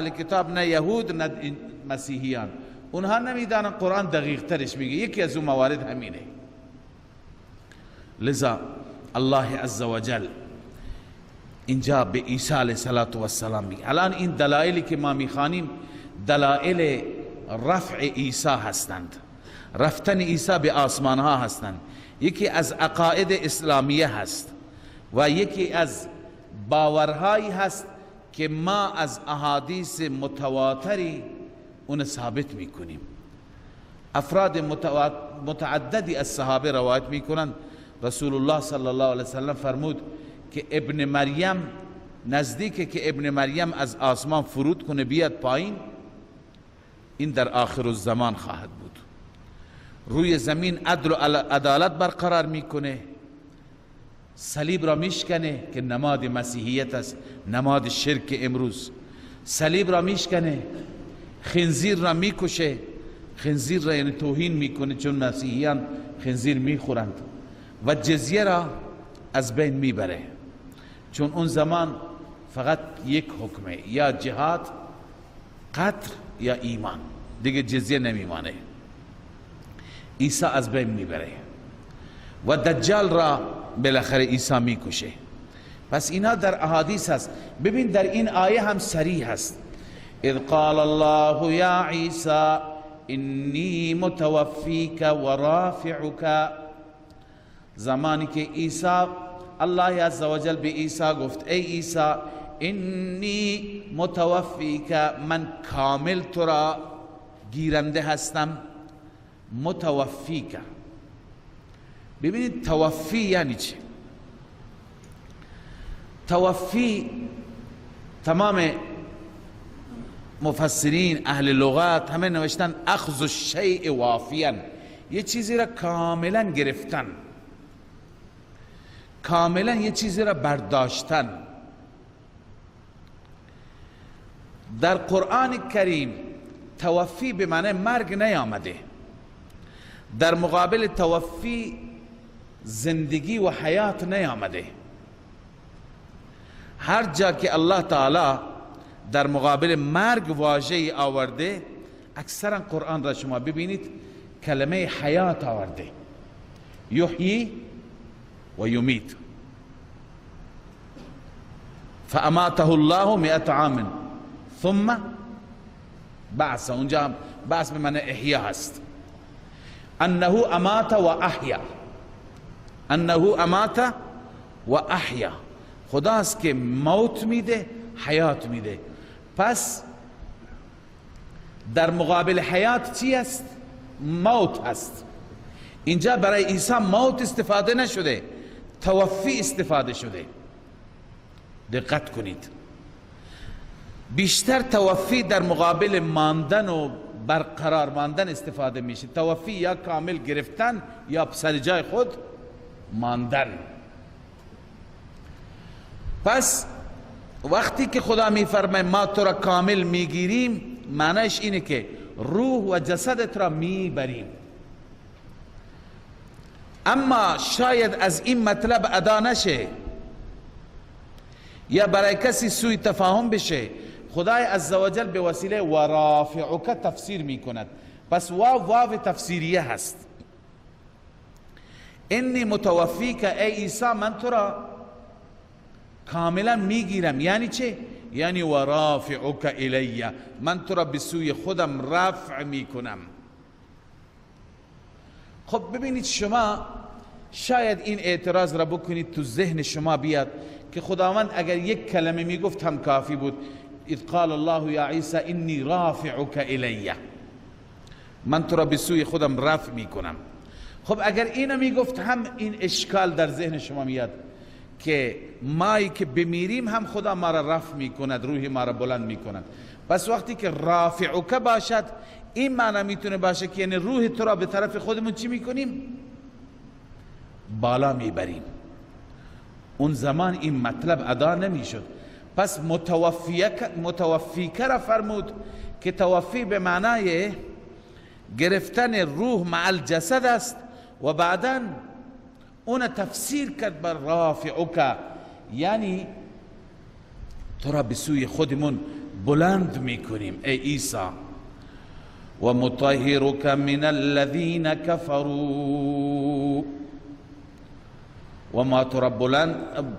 کتاب نه یهود نه مسیحیان، اونها نمیدانن قرآن دقیق ترش میگه. یکی از اون موارد همینه. لذا الله عزوجل اینجا به عیسی علیه السلام میگه. الان این دلایلی که ما میخوانیم دلایل رفع عیسی هستند، رفتن عیسی به آسمان ها هستند. یکی از عقاید اسلامیه هست و یکی از باورهایی هست که ما از احادیث متواتری اون ثابت میکنیم. افراد متعددی از صحابه روایت میکنند. رسول الله صلی الله علیه وسلم فرمود که ابن مریم، نزدیکه که ابن مریم از آسمان فرود کنه بیاد پایین، این در آخر الزمان خواهد بود. روی زمین عدل و عدالت برقرار میکنه، صلیب را میشکنه که نماد مسیحیت است، نماد شرک امروز. صلیب را میشکنه، خنزیر را میکشه. خنزیر را یعنی توهین میکنه، چون مسیحیان خنزیر میخورند. و جزیه را از بین میبره، چون اون زمان فقط یک حکمه، یا جهاد، قتل یا ایمان، دیگه جزیه نمیمانه. عیسی از بین میبره و دجال را بالاخره عیسی میکشه. پس اینا در احادیث هست. ببین در این آیه هم صریح هست. اذ قال الله یا عیسی انی متوفیک و رافعک. زمانی که عیسی، الله عزوجل به عیسی گفت ای عیسی انی متوفیک، من کامل تو را گیرنده هستم. متوفیک، ببینید توفی یعنی چه؟ توفی تمام مفسرین اهل لغات همه نوشتن اخذ الشیء وافیا، یه چیزی را کاملا گرفتن، کاملا یه چیزی را برداشتن. در قرآن کریم توفی به معنی مرگ نیامده. در مقابل توفی زندگی و حیات نیامده. هر جا که الله تعالی در مقابل مرگ واژه‌ای آورده، اکثرا قرآن را شما ببینید کلمه حیات آورده، یحیی و یمیت. فاماته الله 100 عام ثم بعث. اونجا بعث به معنی احیا هست. انه امات و احیا، انه امات و احیا. خداست که موت میده، حیات میده. پس در مقابل حیات چی است؟ موت هست. اینجا برای عیسی موت استفاده نشده، توفی استفاده شده. دقت کنید، بیشتر توفی در مقابل ماندن و برقرار ماندن استفاده میشه. توفی یا کامل گرفتن یا سر جای خود ماندن. پس وقتی که خدا میفرماید ما تو را کامل میگیریم، معنیش اینه که روح و جسدت را میبریم. اما شاید از این مطلب ادا نشه یا برای کسی سوء تفاهم بشه، خدای عزوجل به وسیله و رافعک تفسیر میکند. پس واو تفسیریه هست. انی متوفیک، ای عیسی من تو را کاملا میگیرم. یعنی چه؟ یعنی و رافعک الی، من تو را به سوی خودم رفع میکنم. خب ببینید، شما شاید این اعتراض را بکنید، تو ذهن شما بیاد که خداوند اگر یک کلمه میگفت هم کافی بود. اذ قال الله یا عیسی انی رافعک الی، من تو را به سوی خودم رفع میکنم. خب اگر اینو میگفت هم این اشکال در ذهن شما میاد که مایی که بمیریم هم خدا ما را رفع میکند، روح ما را بلند میکند. پس وقتی که رافعک باشد، این معنی میتونه باشه که یعنی روح تو را به طرف خودمون چی میکنیم؟ بالا میبریم. اون زمان این مطلب ادا نمیشد. پس متوفیک را فرمود که توفی به معنای گرفتن روح مع الجسد است و بعدا اون تفسیر کرد بر رافعک، یعنی تو را به سوی خودمون بلند میکنیم ای عیسی. و مطهرک من الذین کفروا، و ما تو را بلند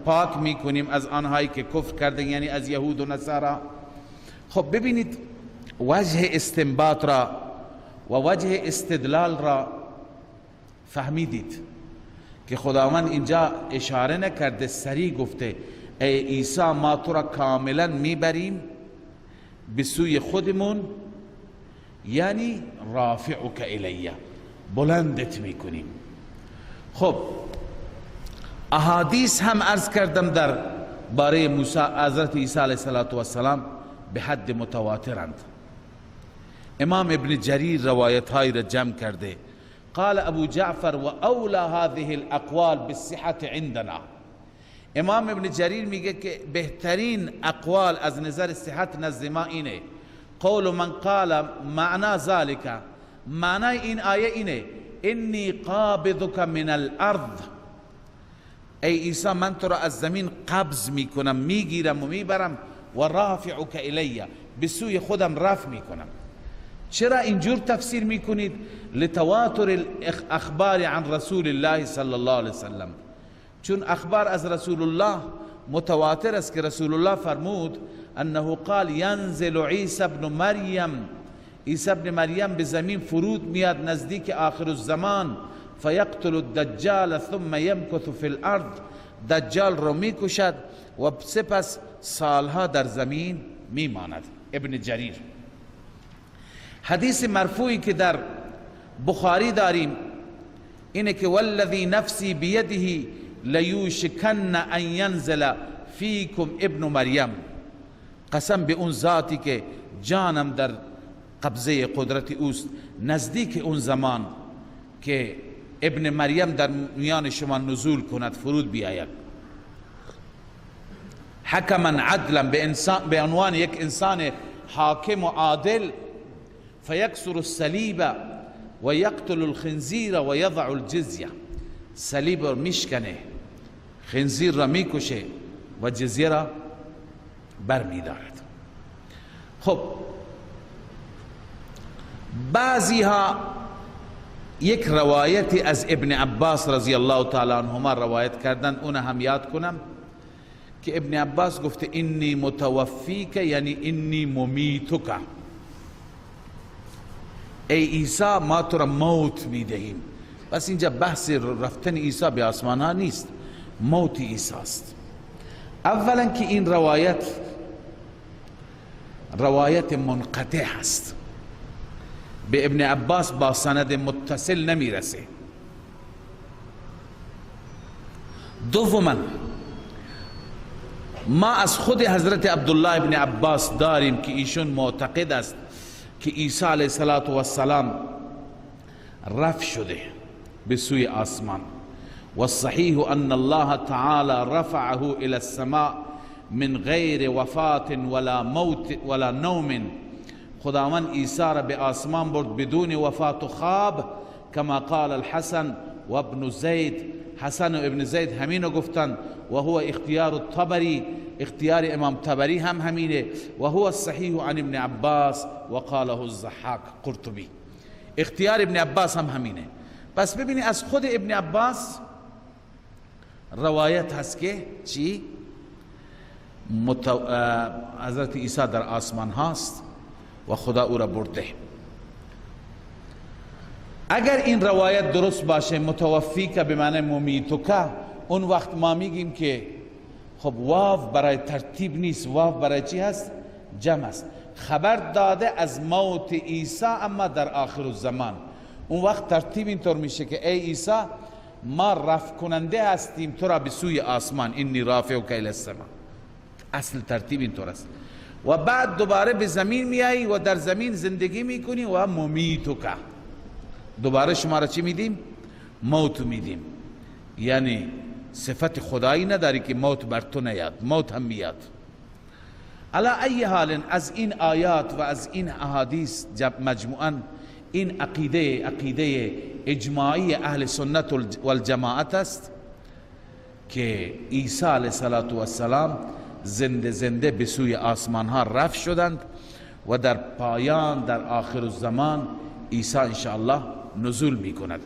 پاک میکنیم از آنهایی که کفر کردن، یعنی از یهود و نصارا. خب ببینید، وجه استنباط را و وجه استدلال را فهمیدید که خداوند اینجا اشاره نکرده، سریع گفته ای عیسی ما تو را کاملا میبریم به سوی خودمون، یعنی رافعک الیه، بلندت میکنیم. خب احادیث هم عرض کردم در باره موسی حضرت عیسی علیه السلام به حد متواترند. امام ابن جریر روایت های را جمع کرده. قال ابو جعفر و اولا هذه الاقوال بالصحة عندنا. امام ابن جریر میگه که بهترین اقوال از نظر صحت نزد ما اینه قول من قال معنی ذالک، معنی این آیه اینه انی قابضک من الارض، ای عیسی من تو را از زمین قبض میکنم، میگیرم و میبرم، و رافعک الی، به سوی خودم رفع میکنم. چرا اینجور تفسیر میکنید؟ لتواتر الاخبار عن رسول الله صلی الله علیه وسلم، چون اخبار از رسول الله متواتر است که رسول الله فرمود انه قال ینزل عیسی ابن مریم، عیسی ابن مریم به زمین فرود میاد نزدیک آخر الزمان، فیقتل الدجال ثم یمکث فی الارض، دجال رو میکشد و سپس سالها در زمین میماند. ابن جریر. حدیث مرفوعی که در بخاری داریم اینه که والذی نفسی بیده لیوشکن ان ینزل فیکم ابن مریم، قسم به اون ذاتی که جانم در قبضه قدرت اوست، نزدیک اون زمان که ابن مریم در میان شما نزول کند، فرود بیاید. حکما عدلا، به عنوان یک انسان حاکم و عادل، فیکسر الصلیب و یقتل الخنزیر و یضع الجزیه، صلیب را میشکنه، خنزیر را میکشه و جزیه را برمیدارد. خب بعضی ها یک روایتی از ابن عباس رضی الله تعالی عنهما روایت کردن، اون هم یاد کنم که ابن عباس گفته انی متوفیک، یعنی انی ممیتک، ای عیسی ما تو را موت میدهیم. بس اینجا بحث رفتن عیسی به آسمان ها نیست، موت عیسی است. اولا که این روایت منقطع است، به ابن عباس با سند متصل نمیرسه. دوما ما از خود حضرت عبدالله ابن عباس داریم که ایشون معتقد است که عیسی علیه السلام رفع شده به سوی آسمان، و الصحیح ان الله تعالی رفعه الى السماء من غیر وفات ولا موت ولا نوم. خداوند عیسی را به آسمان برد بدون وفات و خواب، کما قال الحسن و ابن زید، حسن و ابن زید همینو گفتن، و هو اختیار الطبری، اختیار امام طبری هم همینه، و هو الصحیح عن ابن عباس و قاله الضحاک قرطبی، اختیار ابن عباس هم همینه. پس ببینید از خود ابن عباس روایت هست که چی؟ حضرت عیسی در آسمان هاست و خدا او را برده. اگر این روایت درست باشه، متوفی که به معنی ممیتوکه، اون وقت ما میگیم که خب واو برای ترتیب نیست، واو برای چی هست؟ جمع است. خبر داده از موت عیسی اما در آخر الزمان. اون وقت ترتیب اینطور میشه که ای عیسی ما رفع کننده هستیم تو را به سوی آسمان، اینی رافعک الی السما. اصل ترتیب اینطور است. و بعد دوباره به زمین میایی و در زمین زندگی میکنی و ممیتوکه، دوباره شما را چی میدیم؟ موت میدیم. یعنی صفت خدایی نداری که موت بر تو نیاد، موت هم میاد. علی ای حال از این آیات و از این احادیث مجموعاً این عقیده اجماعی اهل سنت والجماعت است که عیسی علیه السلام زنده به سوی آسمان ها رفع شدند و در پایان در آخر الزمان عیسی انشاءالله نزول می کند.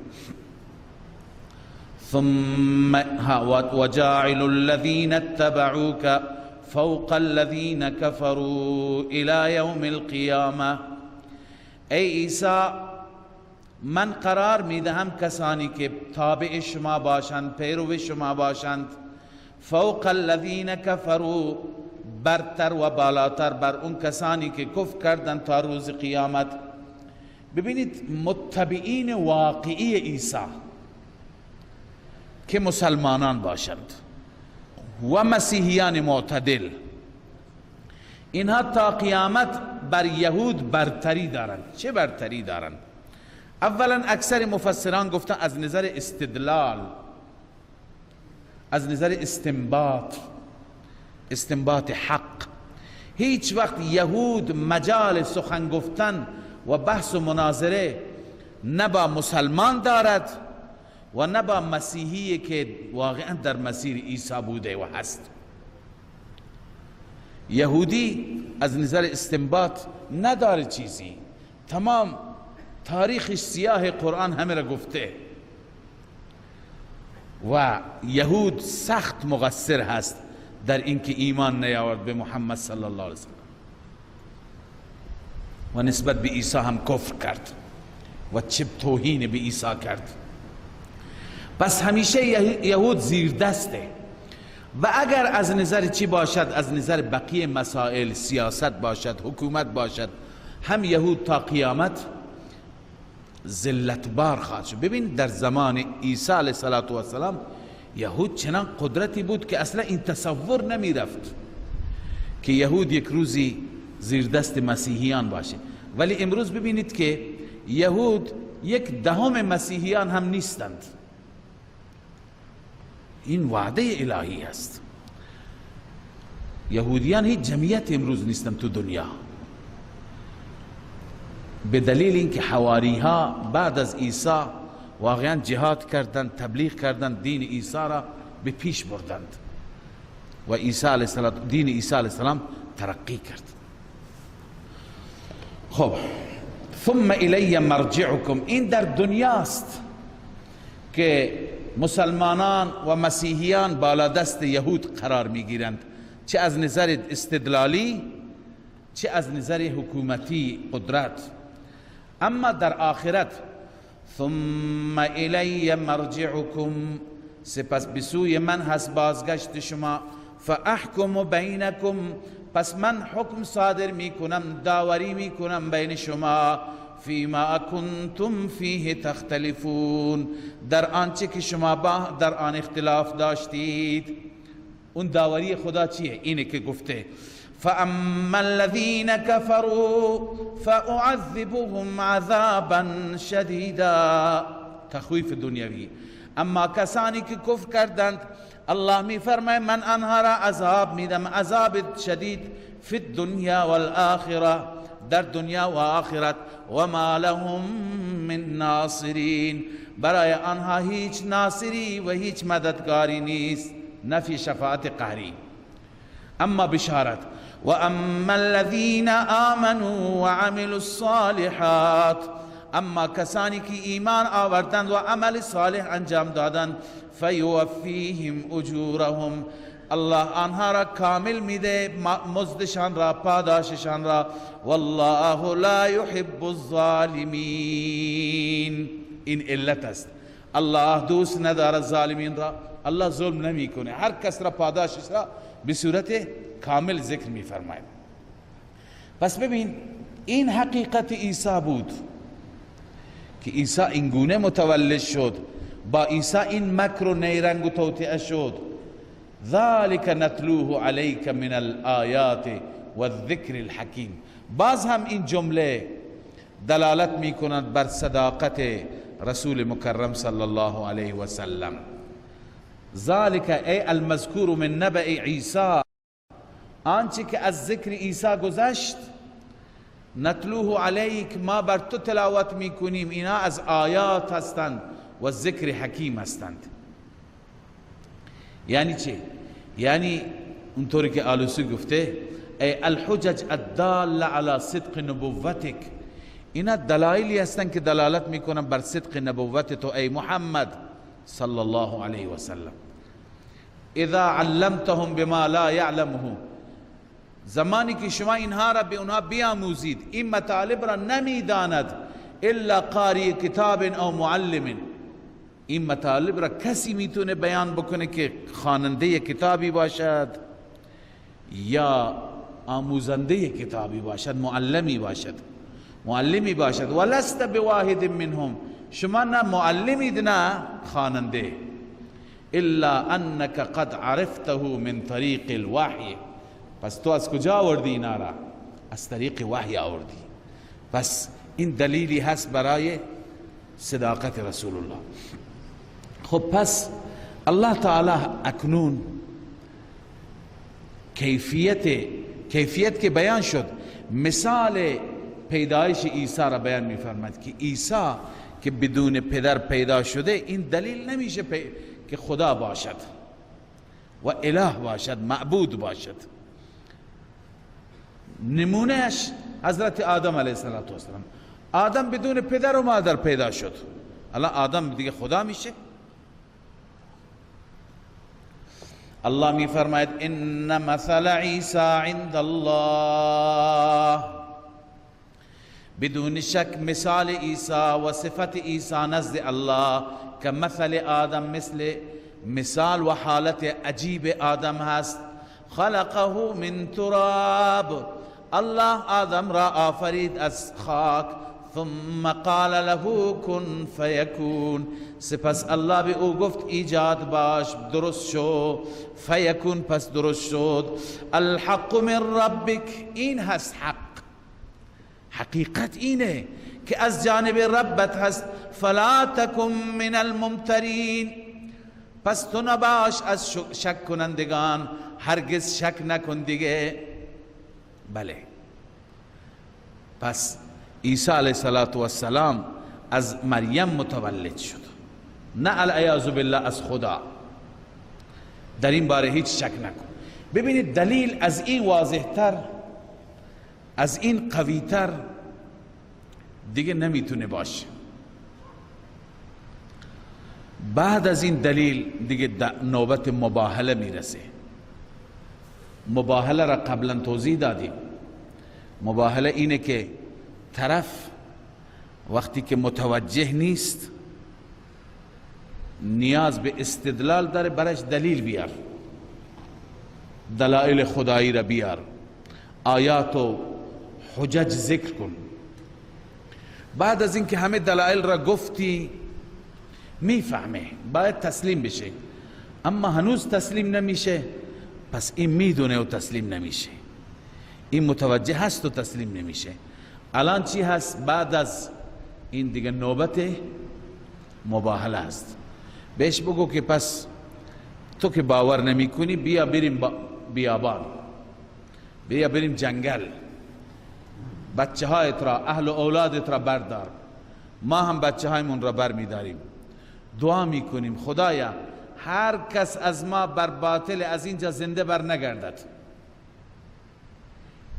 ثم وجاعل الذين اتبعوك فوق الذين كفروا الى يوم القيامه. ای عیسی من قرار میدهم کسانی که تابع شما باشند، پیرو شما باشند، فوق الذين كفروا برتر و بالاتر بر اون کسانی که کفر کردند تا روز قیامت. ببینید متبعین واقعی عیسی که مسلمانان باشند و مسیحیان معتدل، اینها تا قیامت بر یهود برتری دارند. چه برتری دارند؟ اولا اکثر مفسران گفتن از نظر استدلال، از نظر استنباط حق. هیچ وقت یهود مجال سخن گفتن و بحث و مناظره نه با مسلمان دارد و نه با مسیحی که واقعا در مسیر عیسی بوده و هست. یهودی از نظر استنباط نداره چیزی، تمام تاریخ سیاه قرآن همه را گفته و یهود سخت مقصر هست در اینکه ایمان نیاورد به محمد صلی الله علیه وسلم و نسبت به عیسی هم کفر کرد و چه توهین به عیسی کرد. پس همیشه یهود زیر دسته و اگر از نظر چی باشد، از نظر بقیه مسائل، سیاست باشد، حکومت باشد، هم یهود تا قیامت ذلت بار خواهد شد. ببین در زمان عیسی علیه السلام یهود چنان قدرتی بود که اصلا این تصور نمی رفت که یهود یک روزی زیر دست مسیحیان باشه. ولی امروز ببینید که یهود 1/10 مسیحیان هم نیستند. این وعده الهی است. یهودیان هیچ جمعیت امروز نیستند تو دنیا، به دلیل اینکه حواری ها بعد از عیسی واقعا جهاد کردند، تبلیغ کردند، دین عیسی را به پیش بردند و دین عیسی علیه السلام ترقی کرد. خب ثم الی مرجعکم، این در دنیاست که مسلمانان و مسیحیان بالا دست یهود قرار میگیرند، چه از نظر استدلالی چه از نظر حکومتی قدرت. اما در آخرت ثم الی مرجعکم، سپس بسوی من هست بازگشت شما، فاحکم بینکم، پس من حکم صادر میکنم، داوری میکنم بین شما، فیما کنتم فیه تختلفون، در آنچه که شما در آن اختلاف داشتید. اون داوری خدا چیه؟ اینه که گفته فاما الذین کفروا فاعذبهم عذابا شدیدا، تخویف دنیوی. اما کسانی که کفر کردند الله می فرماید من آنها را عذاب میدم، عذاب شدید، فی الدنیا والآخره، در دنیا و آخرت، و ما لهم من ناصرین، برای آنها هیچ ناصری و هیچ مددگاری نیست، نفی شفاعت قهری. اما بشارت و اما الذین آمنوا و عملوا الصالحات، اما کسانی که ایمان آوردند و عمل صالح انجام دادند فیوفیهم اجورهم، الله آنها را کامل میده، مزدشان را، پاداششان را. والله لا يحب الظالمین. این علت است، الله دوست ندارد ظالمین را. الله ظلم نمی کنه، هر کس را پاداشش را به صورت کامل ذکر می فرماید. پس ببین این حقیقت عیسی بود که عیسی اینگونه متولد شد، با عیسی این مکر و نیرنگ و توطئه شد. ذلك نتلوه علیک من الآیات والذکر الحکیم. باز هم این جمله دلالت می کند بر صداقت رسول مکرم صلی الله علیه و سلم. ذلك ای المذکور من نبأ عیسی، آنچه که از ذکر عیسی گذشت، نتلوه علیک، ما بر تو تلاوت میکنیم، اینا از آیات هستند و ذکر حکیم هستند. یعنی چه؟ یعنی اونطوری که آلوسی گفته ای الحجج الداله علی صدق نبوتک، اینا دلایلی هستند که دلالت میکنن بر صدق نبوت تو ای محمد صلی الله علیه و سلم. اذا علمتهم بما لا یعلمه، زمانی که شما اینها را به اونها بیاموزید، این مطالب را نمیداند الا قاری کتاب او معلم، این مطالب را کسی میتونه بیان بکنه که خواننده کتابی باشد یا آموزنده کتابی باشد، معلمی باشد. ولست بواحد منهم، شما نه معلمید نه خواننده. الا انك قد عرفته من طریق الوحی، پس تو از کجا آوردی اینا را؟ از طریق وحی آوردی. پس این دلیلی هست برای صداقت رسول الله. خب پس الله تعالی اکنون کیفیت که بیان شد، مثال پیدایش عیسی را بیان می‌فرماید که عیسی که بدون پدر پیدا شده، این دلیل نمیشه که خدا باشد و اله باشد، معبود باشد. نمونهش حضرت آدم علیه السلام. آدم بدون پدر و مادر پیدا شد، الان آدم دیگه خدا میشه؟ الله می فرماید ان مثل عیسی عند الله، بدون شک مثال عیسی و صفت عیسی نزد الله که مثل آدم، مثل مثال و حالت عجیب آدم هست. خلقه من تراب، الله آدم را آفرید از خاک. ثم قال له کن فیکون، سپس الله به او گفت ایجاد باش، درست شو. فیکون، پس درست شد. الحق من ربک، این هست حق، حقیقت اینه که از جانب ربت هست. فلا تکن من الممترین، پس تو نباش از شک کنندگان، هرگز شک نکن دیگه. بله، پس عیسی علیه السلام از مریم متولد شد، نه العیاذ بالله از خدا. در این باره هیچ شک نکن. ببینید دلیل از این واضحتر، از این قویتر دیگه نمیتونه باشه. بعد از این دلیل دیگه نوبت مباهله میرسه. مباهله را قبلا توضیح دادیم. مباهله اینه که طرف وقتی که متوجه نیست، نیاز به استدلال داره، برش دلیل بیار، دلائل خدایی را بیار، آیات و حجج ذکر کن. بعد از اینکه همه دلائل را گفتی، میفهمه، باید تسلیم بشه. اما هنوز تسلیم نمیشه، پس این میدونه و تسلیم نمیشه. این متوجه هست و تسلیم نمیشه. الان چی هست؟ بعد از این دیگه نوبت مباهله است. بهش بگو که پس تو که باور نمی کنی، بیا بریم بیابان، بیا بریم جنگل، بچه هایت را، اهل و اولادت را بردار، ما هم بچه هایمون را بر می داریم. دعا می کنیم خدایا هر کس از ما بر باطل از اینجا زنده بر نگردد.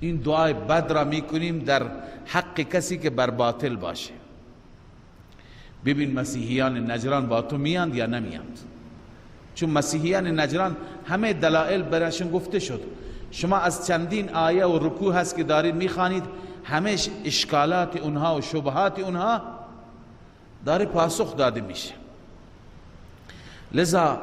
این دعای بد را می کنیم در حق کسی که بر باطل باشه. ببین مسیحیان نجران با تو میاند یا نمیاند. چون مسیحیان نجران همه دلائل برایشون گفته شد. شما از چندین آیه و رکوع هست که دارید میخوانید، همه اشکالات اونها و شبهات اونها داره پاسخ داده میشه. لذا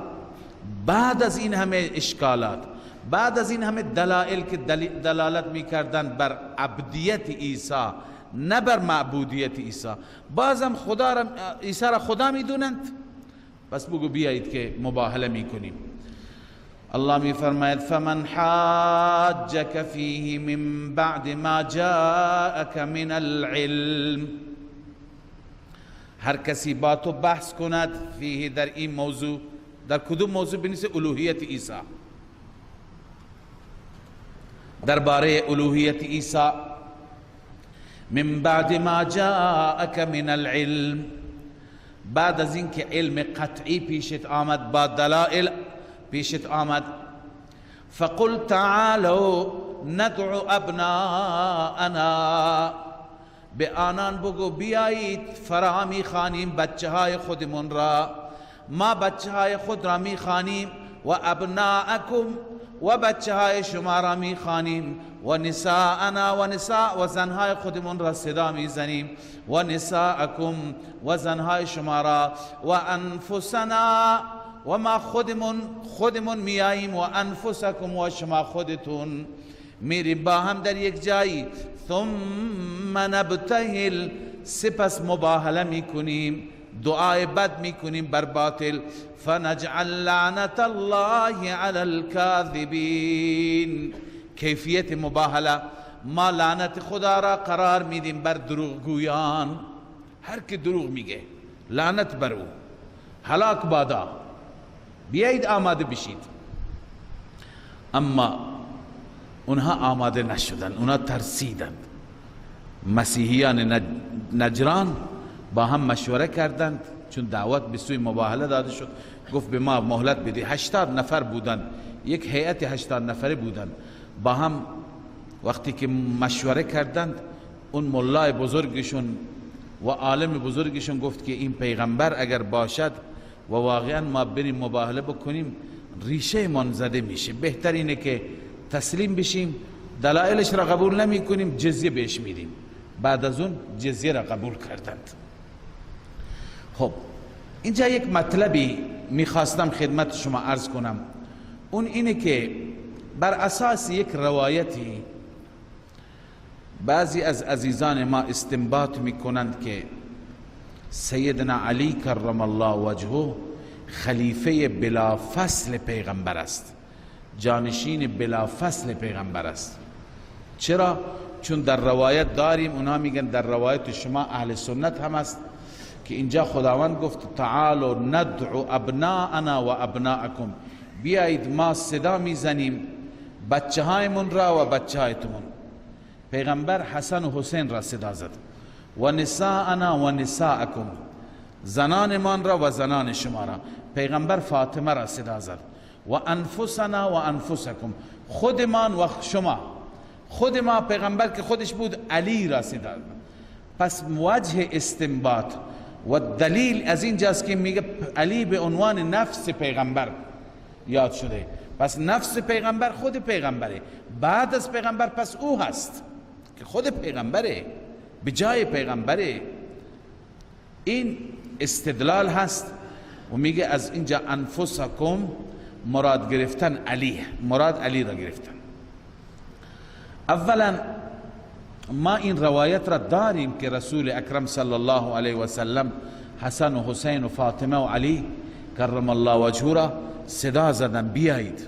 بعد از این همه اشکالات، بعد از این همه دلائل که دلالت میکردن بر عبدیت عیسی نه بر معبودیت عیسی، بازم عیسی را خدا میدونند. بس بگو بیایید که مباهله میکنیم. الله میفرماید فمن حاجك فیه من بعد ما جاءك من العلم، هر کسی با تو بحث کند فیه در این موضوع، در کدوم موضوع؟ بنویسه الوهیت عیسی، درباره الوهیت عیسی. من بعد ما جاءك من العلم، بعد از اینکه علم قطعی پیشت آمد، با دلائل پیشت آمد. فقل تعالوا ندعو ابناءنا، به آنان بگو بیایید فرا میخوانیم بچه های خودمون را، ما بچه های خود را میخوانیم، و ابناءکم، و بچه های شما را میخوانیم، و نساءنا، و نساء و زنهای خودمون را صدا میزنیم، و نساءکم و زنهای شما را، و انفسنا و ما خودمون میاییم، و انفسکم و شما خودتون میریم با هم در یک جایی. ثم نبتهل، سپس مباهله میکنیم، دعای بد میکنیم بر باطل. فنجعل لعنت الله علی الكاذبین، کیفیت مباهله، ما لعنت خدا را قرار میدیم بر دروغگویان. هر که دروغ میگه لعنت بر او، هلاک بادا. بیایید آماده بشید. اما اونها آماده نشدن، اونها ترسیدند. مسیحیان نجران با هم مشوره کردند، چون دعوت به سوی مباهله داده شد. گفت به ما مهلت بده. 80 نفر بودند، یک هیئت 80 نفره بودند. با هم وقتی که مشوره کردند، اون مولای بزرگشون و عالم بزرگشون گفت که این پیغمبر اگر باشد و واقعا ما بریم مباهله بکنیم، ریشه من زده میشه، بهتر اینه که تسلیم بشیم، دلائلش را قبول نمی کنیم، جزیه بهش میدیم. بعد از اون جزیه را قبول کردند. خب اینجا یک مطلبی میخواستم خدمت شما عرض کنم، اون اینه که بر اساس یک روایتی بعضی از عزیزان ما استنباط میکنند که سیدنا علی کرم الله وجهه خلیفه بلافصل پیغمبر است، جانشین بلافصل پیغمبر است. چرا؟ چون در روایت داریم، اونا میگن در روایت شما اهل سنت هم است که اینجا خداوند گفت تعالوا ندعو ابناءنا و ابناءکم، بیایید ما صدا میزنیم بچه هایمون را و بچه هایتون. پیغمبر حسن و حسین را صدا زد. و نساءنا و نساءکم، زنانمان را و زنان شما را. پیغمبر فاطمه را صدا زد. و انفسنا و انفسکم، خودمان و شما. خود ما پیغمبر که خودش بود علی را صدا زد. پس وجه استنباط و دلیل از اینجاست که میگه علی به عنوان نفس پیغمبر یاد شده. پس نفس پیغمبر خود پیغمبره، بعد از پیغمبر پس او هست که خود پیغمبره، به جای پیغمبره. این استدلال هست و میگه از اینجا انفسکم مراد گرفتن علی، مراد علی را گرفتن. اولا ما این روایت را داریم که رسول اکرم صلی الله علیه و سلم حسن و حسین و فاطمه و علی کرم الله وجهه را صدا زدن بیایید،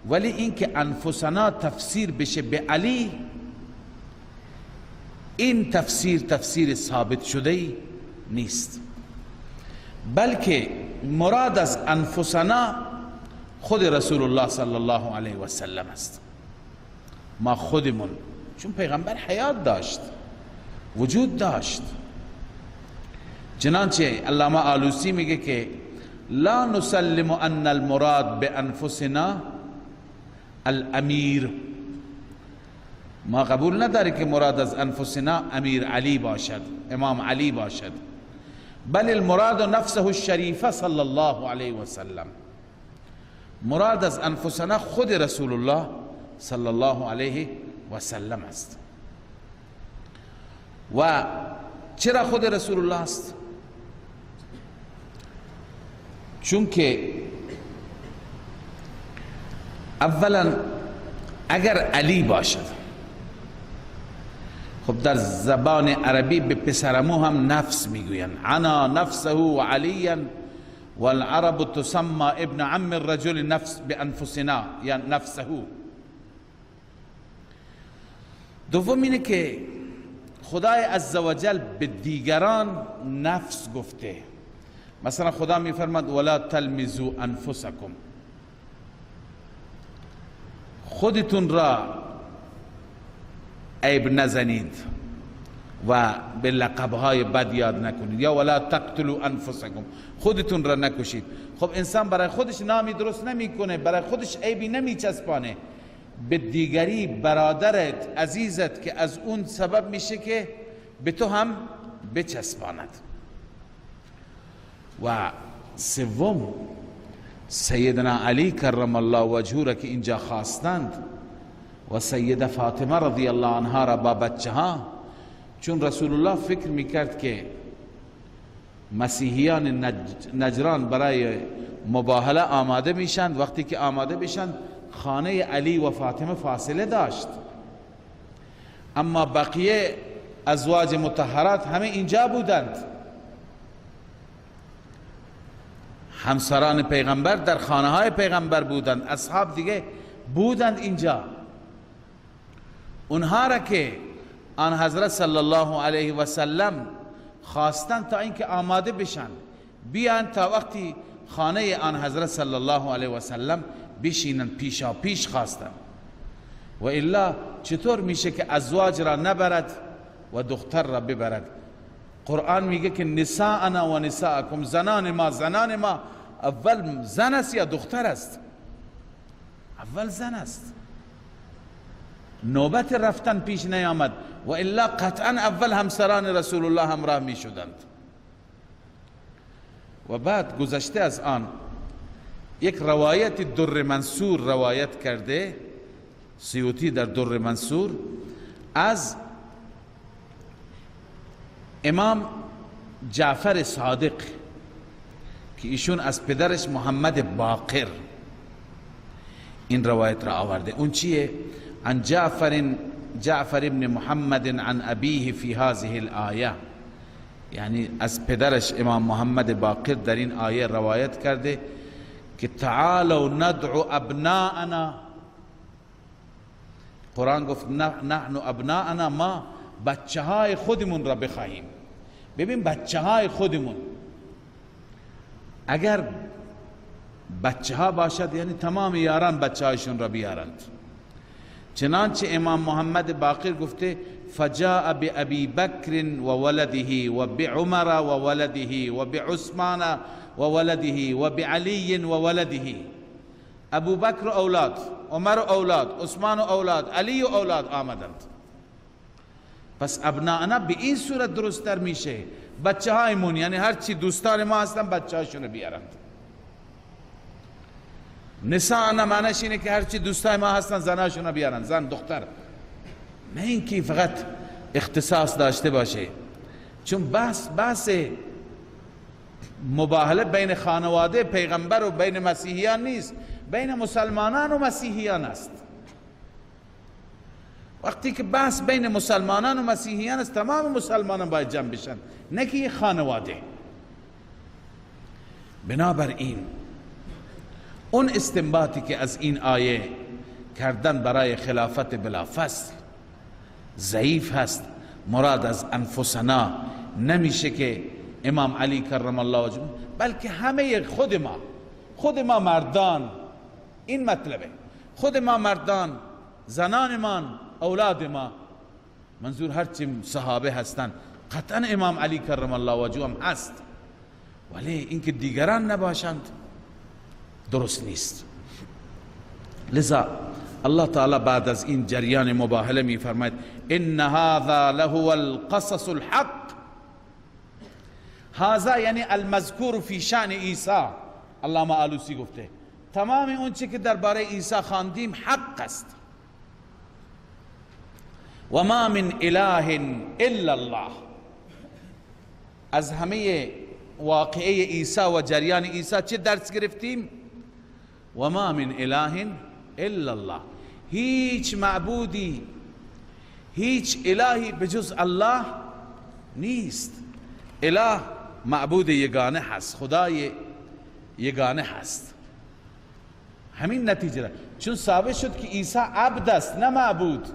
ولی این که انفسنا تفسیر بشه به علی، این تفسیر ثابت شده نیست، بلکه مراد از انفسنا خود رسول الله صلی الله علیه و سلم است. ما خودمون، چون پیغمبر حیات داشت، وجود داشت. چنانچه علامه آلوسی میگه که لا نسلم ان المراد بانفسنا الامیر، ما قبول نداره که مراد از انفسنا امیر علی باشد، امام علی باشد، بل المراد نفسه الشریفه صلی الله علیه و سلم. مراد از انفسنا خود رسول الله صلی الله علیه و سلم است. و چرا خود رسول الله است؟ چون که اولا اگر علی باشد، خب در زبان عربی به پسرمو هم نفس میگویند، عنا نفسه و علیا والعرب تسمى ابن عم الرجل نفس بانفسنا یا نفسه. دوم اینه که خدای عزوجل به دیگران نفس گفته. مثلا خدا میفرماد ولا تلمزوا انفسکم، خودتون را عیب نزنید و به لقبهای بد یاد نکنید، یا ولا تقتلوا انفسکم، خودتون را نکشید. خب انسان برای خودش نامی درست نمیکنه، برای خودش عیبی نمیچسبانه، به دیگری برادرت عزیزت که از اون سبب میشه که به تو هم بچسباند. و سوم سیدنا علی کرم الله وجهه را که اینجا خواستند و سیده فاطمه رضی الله عنها را با بچه ها، چون رسول الله فکر میکرد که مسیحیان نجران برای مباهله آماده میشند، وقتی که آماده بشند خانه علی و فاطمه فاصله داشت، اما بقیه ازواج مطهرات همه اینجا بودند، همسران پیغمبر در خانه های پیغمبر بودند، اصحاب دیگه بودند اینجا. اونها را که آن حضرت صلی الله علیه و سلم خواستند تا اینکه آماده بشن بیان تا وقتی خانه آن حضرت صلی الله علیه و سلم بشینن، پیشا پیش خواستند. و الا چطور میشه که ازواج را نبرد و دختر را ببرد؟ قرآن میگه که نساءنا و نساءکم، زنان ما اول زن است یا دختر است؟ اول زن است، نوبت رفتن پیش نیامد، و الا قطعا اول همسران رسول الله همراه می شدند. و بعد گذشته از آن یک روایت در منصور روایت کرده سیوطی در در منصور از امام جعفر صادق که ایشون از پدرش محمد باقر این روایت را آورده. اون چیه؟ عن جعفر ابن محمد عن ابیه فی هذه الآیه، یعنی از پدرش امام محمد باقر در این آیه روایت کرده که تعالوا ندعو ابناءنا، قرآن گفت نحن ابناءنا، ما بچه های خودمون را بخواهیم. ببین بچه های خودمون، اگر بچه ها باشد یعنی تمام یاران بچه هایشون را بیارند. چنانچه امام محمد باقر گفته فجاء بأبی بکر و ولده و بعمر و ولده و بعثمان و ولده و بعلی و ولده. ابو بکر و اولاد، عمر و اولاد، عثمان و اولاد، علی و اولاد آمدند. پس ابناءنا به این صورت درست‌تر میشه، بچه هایمون یعنی هر چی دوستان ما هستن بچه هاشون بیارند. نساءنا معنیش اینه که هر چی دوستای ما هستن زناشون بیارن، زن دختر، نه اینکه فقط اختصاص داشته باشه. چون بحث مباهله بین خانواده پیغمبر و بین مسیحیان نیست، بین مسلمانان و مسیحیان است. وقتی که بحث بین مسلمانان و مسیحیان است، تمام مسلمانان باید جمع بشن، نه که خانواده. بنابراین اون استنباطی که از این آیه کردن برای خلافت بلا فصل ضعیف هست. مراد از انفسنا نمیشه که امام علی کرم الله وجهه، بلکه همه خود ما مردان، این مطلبه، خود ما مردان، زنان ما، اولاد ما، منظور هرچی صحابه هستن قطعا امام علی کرم الله وجهه هم هست، ولی اینکه دیگران نباشند درست نیست. لذا الله تعالی بعد از این جریان مباهله می فرماید ان هذا لهو القصص الحق، هذا یعنی المذکور فی شأن عیسی. علامه آلوسی گفته تمام اون چی که درباره عیسی خواندیم حق است. و ما من اله الا الله. از همه واقعه عیسی و جریان عیسی چه درس گرفتیم؟ و ما من اله الا الله. هیچ معبودی، هیچ الهی بجز الله نیست. اله معبود یگانه هست، خدای یگانه هست. همین نتیجه داره. چون ثابت شد که عیسی عبد است نه معبود،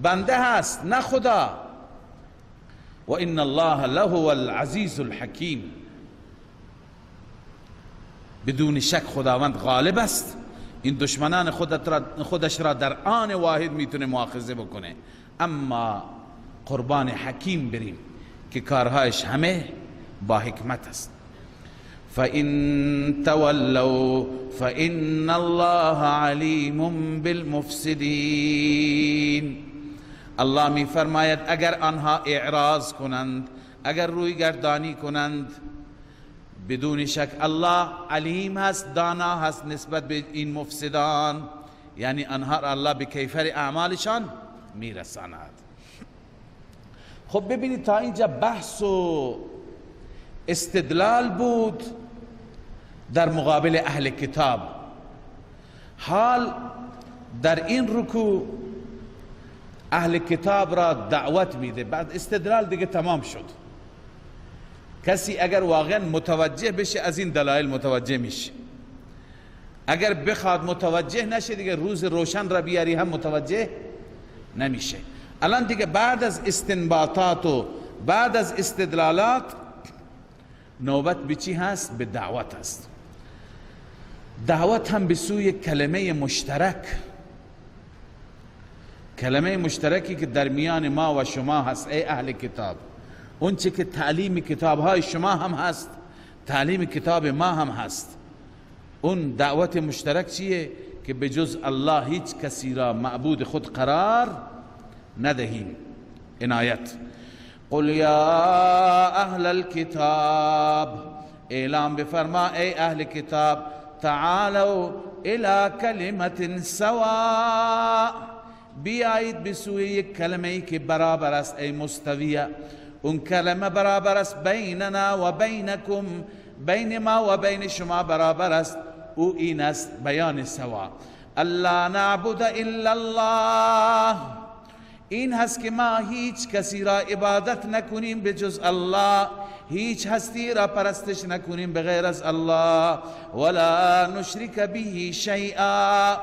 بنده هست نه خدا. و ان الله لهو العزیز الحکیم. بدون شک خداوند غالب است، این دشمنان خودش را در آن واحد میتونه مؤاخذه بکنه. اما قربان حکیم بریم که کارهایش همه با حکمت است. فَإِن تَوَلَّوْا فَإِنَّ اللَّهَ عَلِيمٌ بِالْمُفْسِدِينَ. الله می فرماید اگر آنها اعراض کنند، اگر روی گردانی کنند، بدون شک الله علیم هست، دانا هست نسبت به این مفسدان، یعنی آنها را الله به کیفر اعمالشان میرساند. خب ببینید تا اینجا بحث و استدلال بود در مقابل اهل کتاب. حال در این رکوع اهل کتاب را دعوت میده، بعد استدلال دیگه تمام شد. کسی اگر واقعا متوجه بشه از این دلایل متوجه میشه، اگر بخواد متوجه نشه دیگه روز روشن را بیاری هم متوجه نمیشه. الان دیگه بعد از استنباطات و بعد از استدلالات نوبت به چی هست؟ به دعوت هست. دعوت هم به سوی کلمه مشترک، کلمه مشترکی که در میان ما و شما هست ای اهل کتاب. اون چه که تعلیم کتاب های شما هم هست، تعلیم کتاب ما هم هست. اون دعوت مشترک چیه؟ که به جز الله هیچ کسی را معبود خود قرار ندهیم. عنایت. قل یا اهل الكتاب، اعلام بفرما ای اهل کتاب، تعالوا الى کلمت سواء، بیایید بسوی یک کلمه ای که برابر است، ای مستویه. اون کلمه برابر است بیننا و بینکم، بین ما و بین شما برابر است. او این است بیان سوا. الا نعبد الا الله، این هست که ما هیچ کسی را عبادت نکنیم به جز الله، هیچ هستی را پرستش نکنیم بغیر از الله. ولا نشرک به شیئا،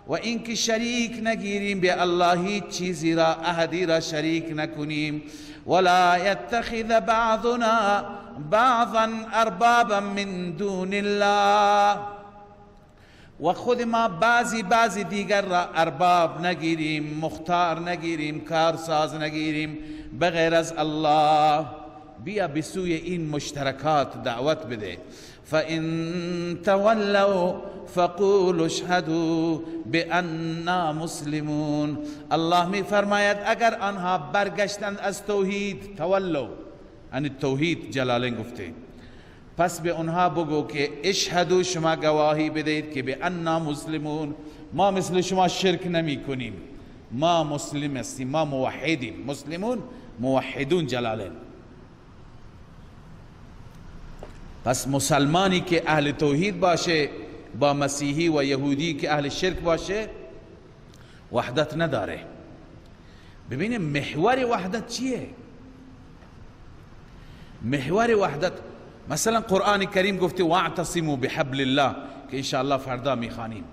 و اینکه شریک نگیریم به الله، هیچ چیزی را احدی را شریک نکنیم. ولا يتخذ بعضنا بعضا اربابا من دون الله، و خود ما بعضی دیگر را ارباب نگیریم، مختار نگیریم، کارساز نگیریم بغیر از الله. بیا بسوی این مشترکات دعوت بده. فَإِن تَوَلَّوْا فَقُولُوا اشْهَدُوا بِأَنَّا مُسْلِمُونَ. الله می فرماید اگر آنها برگشتند از توحید، تولوا یعنی توحید، جلالین گفته، پس به آنها بگو که اشهدوا، شما گواهی بدهید که بأننا مسلمون، ما مثل شما شرک نمی کنیم، ما مسلم هستیم، ما موحدیم. مسلمون موحدون، جلالین. پس مسلمانی که اهل توحید باشه با مسیحی و یهودی که اهل شرک باشه وحدت نداره. ببینیم محور وحدت چیه؟ محور وحدت مثلا قرآن کریم گفته واعتصموا بحبل الله که انشاءالله فردا میخوانیم.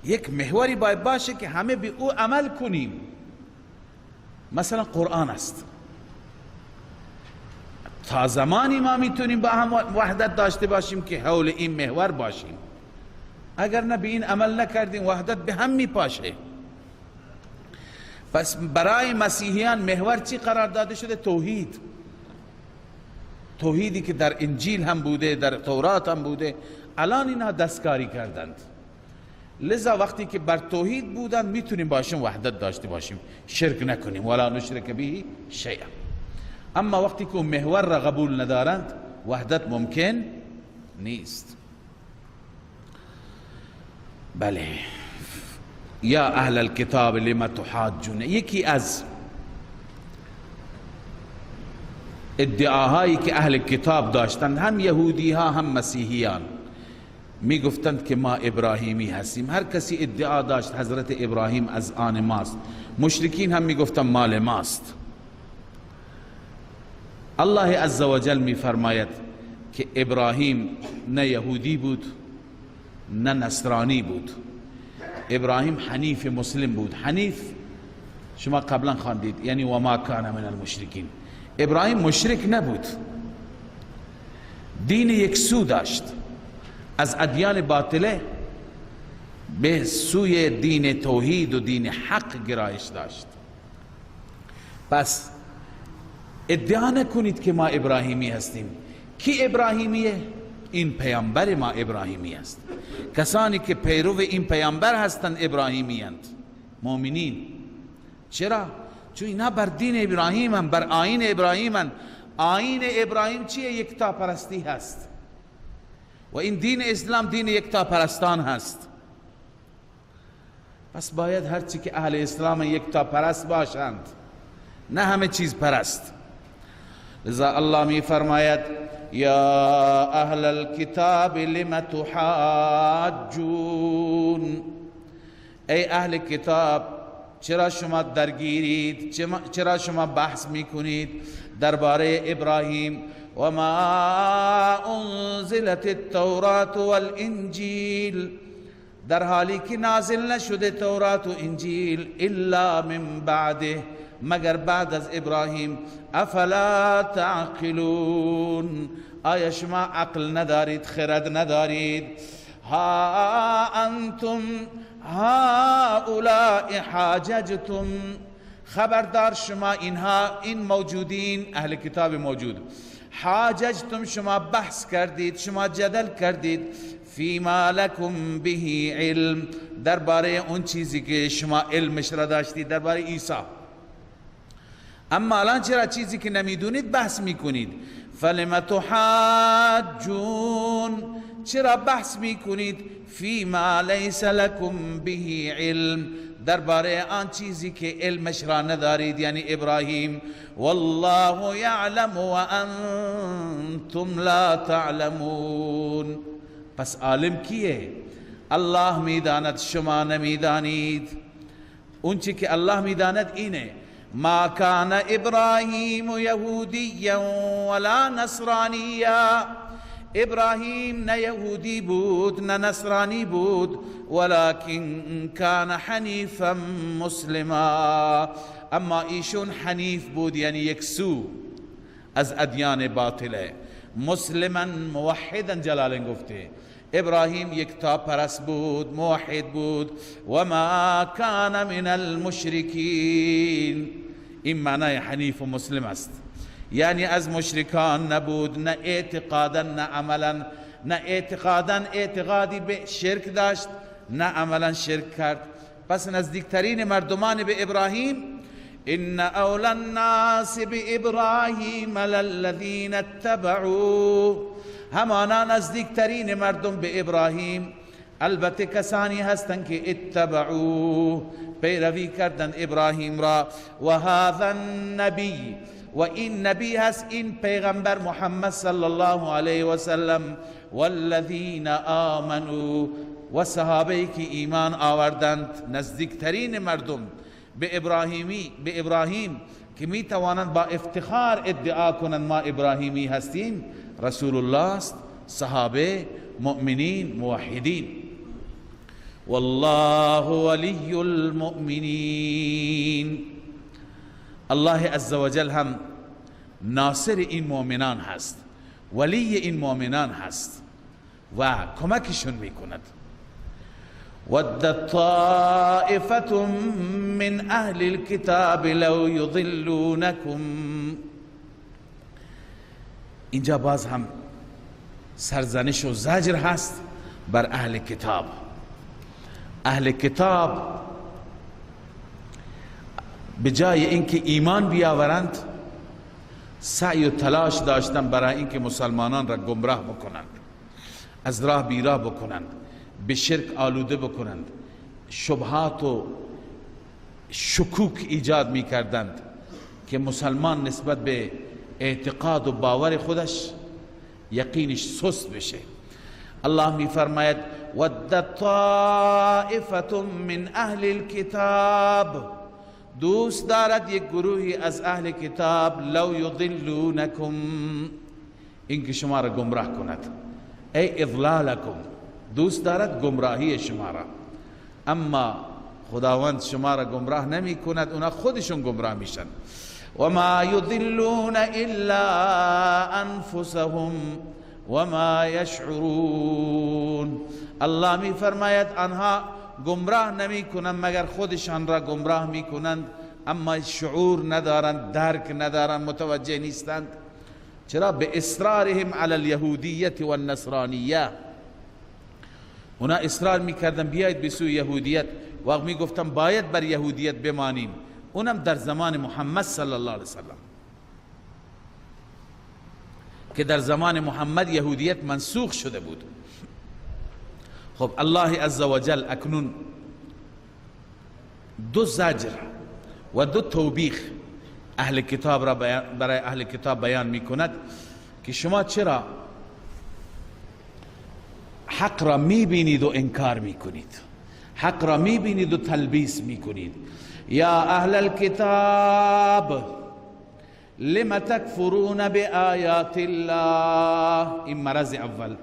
یک محوری باید باشه که همه به او عمل کنیم. مثلا قرآن است، تا زمانی ما میتونیم با هم وحدت داشته باشیم که حول این محور باشیم. اگر نه به این عمل نکردیم وحدت به هم میپاشه. پس برای مسیحیان محور چی قرار داده شده؟ توحید. توحیدی که در انجیل هم بوده، در تورات هم بوده، الان اینها دستکاری کردند. لذا وقتی که بر توحید بودند میتونیم باشیم وحدت داشته باشیم، شرک نکنیم. ولا نشرک به شیئا. اما وقتی که محور را قبول ندارند وحدت ممکن نیست. بله، یا اهل الكتاب لما تحاجون، یکی از ادعاهایی که اهل کتاب داشتند، هم یهودی ها هم مسیحیان، می گفتند که ما ابراهیمی هستیم. هر کسی ادعا داشت حضرت ابراهیم از آن ماست. مشرکین هم می گفتند مال ماست. الله عزوجل می فرماید که ابراهیم نه یهودی بود نه نصرانی بود. ابراهیم حنیف مسلم بود. حنیف شما قبلا خواندید، یعنی و ما کان من المشرکین. ابراهیم مشرک نبود، دین یکسو داشت، از ادیان باطله به سوی دین توحید و دین حق گرایش داشت. پس ادعا نکنید که ما ابراهیمی هستیم. کی ابراهیمیه؟ این پیامبر ما ابراهیمی است. کسانی که پیرو این پیامبر هستند ابراهیمی اند، مؤمنین. چرا؟ چون اینا بر دین ابراهیم هم، بر آیین ابراهیم هم. آیین ابراهیم چیه؟ یکتا پرستی هست و این دین اسلام دین یکتا پرستان هست. پس باید هرچی که اهل اسلام یکتا پرست باشند، نه همه چیز پرست. لذا الله می فرماید یا اهل الكتاب لم تحاجون، ای اهل کتاب چرا شما درگیرید، چرا شما بحث میکنید درباره ابراهیم؟ و ما انزلت التورات والانجیل، در حالی که نازل نشده تورات و انجیل، الا من بعده، مگر بعد از ابراهیم. افلا تعقلون، آیا شما عقل ندارید، خرد ندارید؟ ها انتم هؤلاء حاججتم، خبردار شما اینها، این موجودین اهل کتاب موجود، حاججتم شما بحث کردید، شما جدل کردید، فیما لکم به علم، درباره اون چیزی که شما علمش را داشتید درباره عیسی. اما الان چرا چیزی که نمیدونید بحث میکنید؟ فلم تحاجون، چرا بحث میکنید؟ فیما لیس لکم به علم، درباره آن چیزی که علمش را ندارید، یعنی ابراهیم. والله یعلم و انتم لا تعلمون، پس عالم کیه؟ الله میداند، شما نمیدانید. اون چی که الله میداند اینه: ما کان ابراهیم یهودیا ولا نصرانیا، ابراهیم نه یهودی بود نه نصرانی بود، ولكن کان حنیفا مسلما، اما ایشون حنیف بود، یعنی یکسو از ادیان باطله. مسلما موحدا، جلالین گفته ابراهیم یکتا پرست بود، موحد بود. و ما کان من المشرکین، این معنای حنیف و مسلم است، یعنی از مشرکان نبود، نه اعتقادا نه عملا. نه اعتقادا اعتقادی به شرک داشت، نه عملا شرک کرد. پس نزدیکترین مردمان به ابراهیم: ان اولی الناس بابراهیم للذین اتبعوا، همانا نزدیکترین مردم به ابراهیم البته کسانی هستند که اتبعوا، پیروی کردن ابراهیم را. و هذا النبی، و این نبی هست، این پیغمبر محمد صلی الله علیه و سلم. والذین آمنوا، و صحابه که ایمان آوردند. نزدیکترین مردم به ابراهیم که می توانند با افتخار ادعا کنند ما ابراهیمی هستیم، رسول الله است، صحابه، مؤمنین، موحدین. والله ولی المؤمنین، الله عزوجل هم ناصر این مؤمنان هست، ولی این مؤمنان هست و کمکشون میکند. ود طائفة من اهل الكتاب لو يضلونكم، اینجا باز هم سرزنش و زجر هست بر اهل کتاب. اهل کتاب به جای اینکه ایمان بیاورند، سعی و تلاش داشتن برای اینکه مسلمانان را گمراه بکنند، از راه بیراه بکنند، به شرک آلوده بکنند، شبهات و شکوک ایجاد می کردند که مسلمان نسبت به اعتقاد و باور خودش یقینش سست بشه. الله می فرماید ود طائفة من اهل الكتاب، دوست دارد یک گروهی از اهل کتاب، لو یضلونکم، اینکه شما را گمراه کند، ای اضلالکم، دوست دارد گمراهی شما را، اما خداوند شما را گمراه نمی کند، اونا خودشون گمراه میشن. و ما یضلون الا انفسهم و ما یشعرون، الله می فرماید آنها گمراه نمی کنند مگر خودشان را گمراه می کنند، اما شعور ندارند، درک ندارند، متوجه نیستند. چرا؟ به اصرارهم علی الیهودیت و النصرانیه، اونا اصرار می کردن بیایید به سوی یهودیت، وقت می گفتن باید بر یهودیت بمانیم، اونم در زمان محمد صلی الله علیه وسلم، که در زمان محمد یهودیت منسوخ شده بود. خب الله عزوجل اکنون دو زجر و دو توبیخ اهل کتاب را برای اهل کتاب بیان می کند که شما چرا حق را می بینید و انکار می کنید، حق را می بینید و تلبیس می کنید. یا اهل الكتاب لم تکفرون بآیات الله، این مرض اول.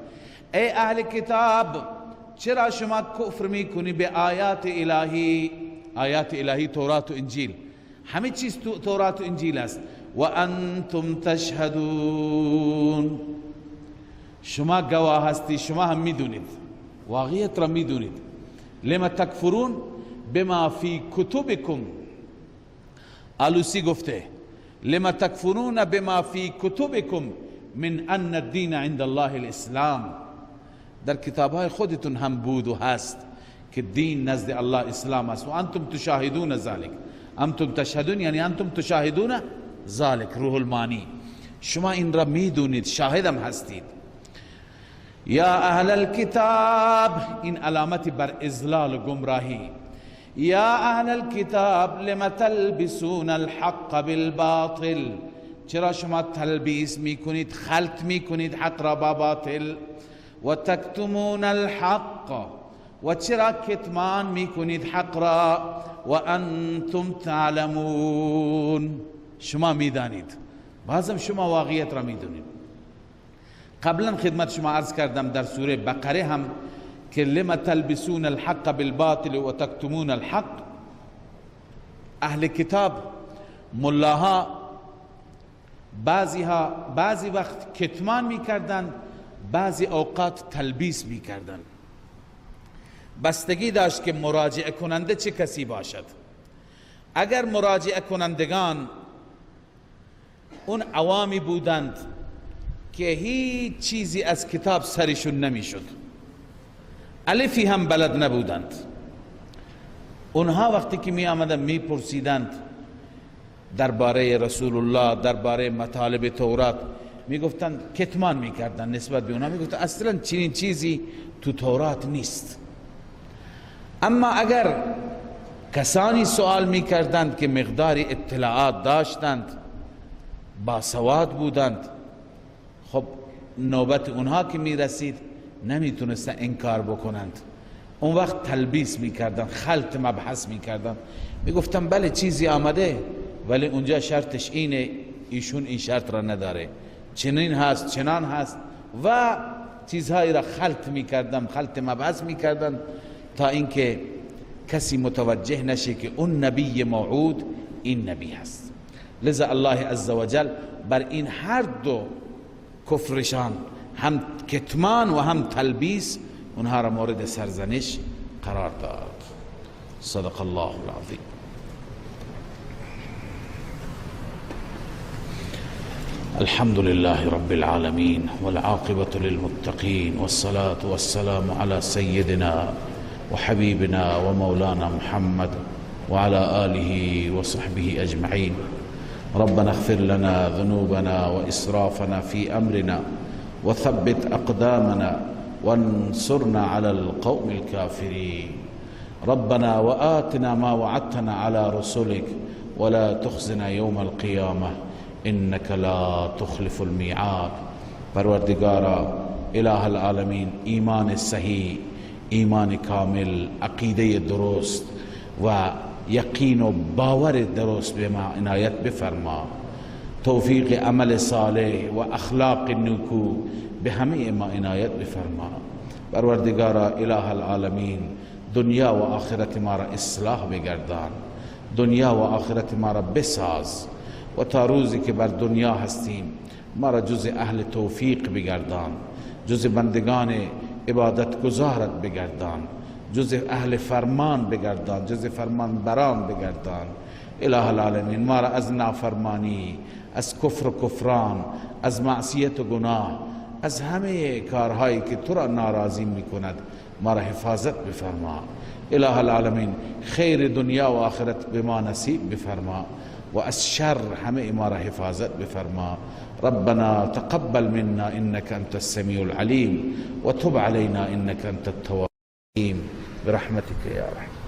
ای اهل کتاب چرا شما کفر می کنی به آیات الهی؟ آیات الهی تورات و انجیل، همه چیز تورات و انجیل است. و انتم تشهدون، شما گواه هستی، شما هم میدونید، واقعیت را میدونید. لما تکفرون بما فی کتبکم، آلوسی گفته لما تکفرون بما فی کتبکم من ان الدین عند الله الاسلام، در کتابهای خودتون هم بود و هست که دین نزد الله اسلام است. و انتم تشاهدون ذلك، انتم تشهدون یعنی انتم تشاهدون ذلك، روح المانی، شما این را میدونید، شاهدم هستید. یا اهل الكتاب، این علامتی بر اضلال و گمراهی. یا اهل الكتاب لم تلبسون الحق بالباطل، چرا شما تلبیس میکنید، خلط میکنید حق را با باطل. و تکتمون الحق، و چرا کتمان میکنید حق را. و انتم تعلمون، شما میدانید، بازم شما واقعیت را میدونید. قبلا خدمت شما عرض کردم در سوره بقره هم که لما تلبسون الحق بالباطل و تکتمون الحق، اهل کتاب ملاها بعضی وقت کتمان میکردند، بعضی اوقات تلبیس میکردند. بستگی داشت که مراجعه کننده چه کسی باشد. اگر مراجعه کنندگان اون عوامی بودند که هیچ چیزی از کتاب سرشون نمیشد، الفی هم بلد نبودند، اونها وقتی که می آمدند می پرسیدند درباره رسول الله، درباره مطالب تورات، می گفتند، کتمان می کردند نسبت به اونها، می گفتند اصلا چنین چیزی تو تورات نیست. اما اگر کسانی سوال می کردند که مقدار اطلاعات داشتند، باسواد بودند، خب نوبت اونها که می رسید نمیتونستن انکار بکنند، اون وقت تلبیس میکردن، خلط مبحث میکردن، میگفتن بله چیزی آمده ولی اونجا شرطش اینه، ایشون این شرط را نداره، چنین هست چنان هست، و چیزهایی را خلط میکردن، خلط مبحث میکردن تا اینکه کسی متوجه نشه که اون نبی موعود این نبی هست. لذا الله عزوجل بر این هر دو کفرشان، هم کتمان و هم تلبیس، اونها را مورد سرزنش قرار داد. صدق الله العظیم. الحمد لله رب العالمين والعاقبة للمتقين والصلاة والسلام على سيدنا وحبيبنا ومولانا محمد وعلى آله وصحبه أجمعين. ربنا اغفر لنا ذنوبنا وإسرافنا في أمرنا وثبت أقدامنا وانصرنا على القوم الكافرين. ربنا وآتنا ما وعدتنا على رسلك ولا تخزنا يوم القيامة إنك لا تخلف الميعاد. پروردگارا اله العالمین، ایمان صحیح، ایمان کامل، عقیده درست و یقین و باور درست به ما عنایت بفرما. توفیق عمل صالح و اخلاق نیکو به همه ما عنایت بفرما. پروردگارا اله العالمین، دنیا و آخرت ما را اصلاح بگردان، دنیا و آخرت ما را بساز و تا روزی که بر دنیا هستیم ما را جز اهل توفیق بگردان، جز بندگان عبادت گزارت بگردان، جز اهل فرمان بگردان، جز فرمان بران بگردان. اله العالمین، ما را از نافرمانی، از کفر و کفران، از معصیت و گناه، از همه کارهایی که تو را ناراضی می کند ما را حفاظت بفرما. اله العالمین، خیر دنیا و آخرت به ما نصیب بفرما و از شر همه ما را حفاظت بفرما. ربنا تقبل منا انك انت السميع العليم وتب علينا انك انت التواب الرحيم برحمتك يا رحمن.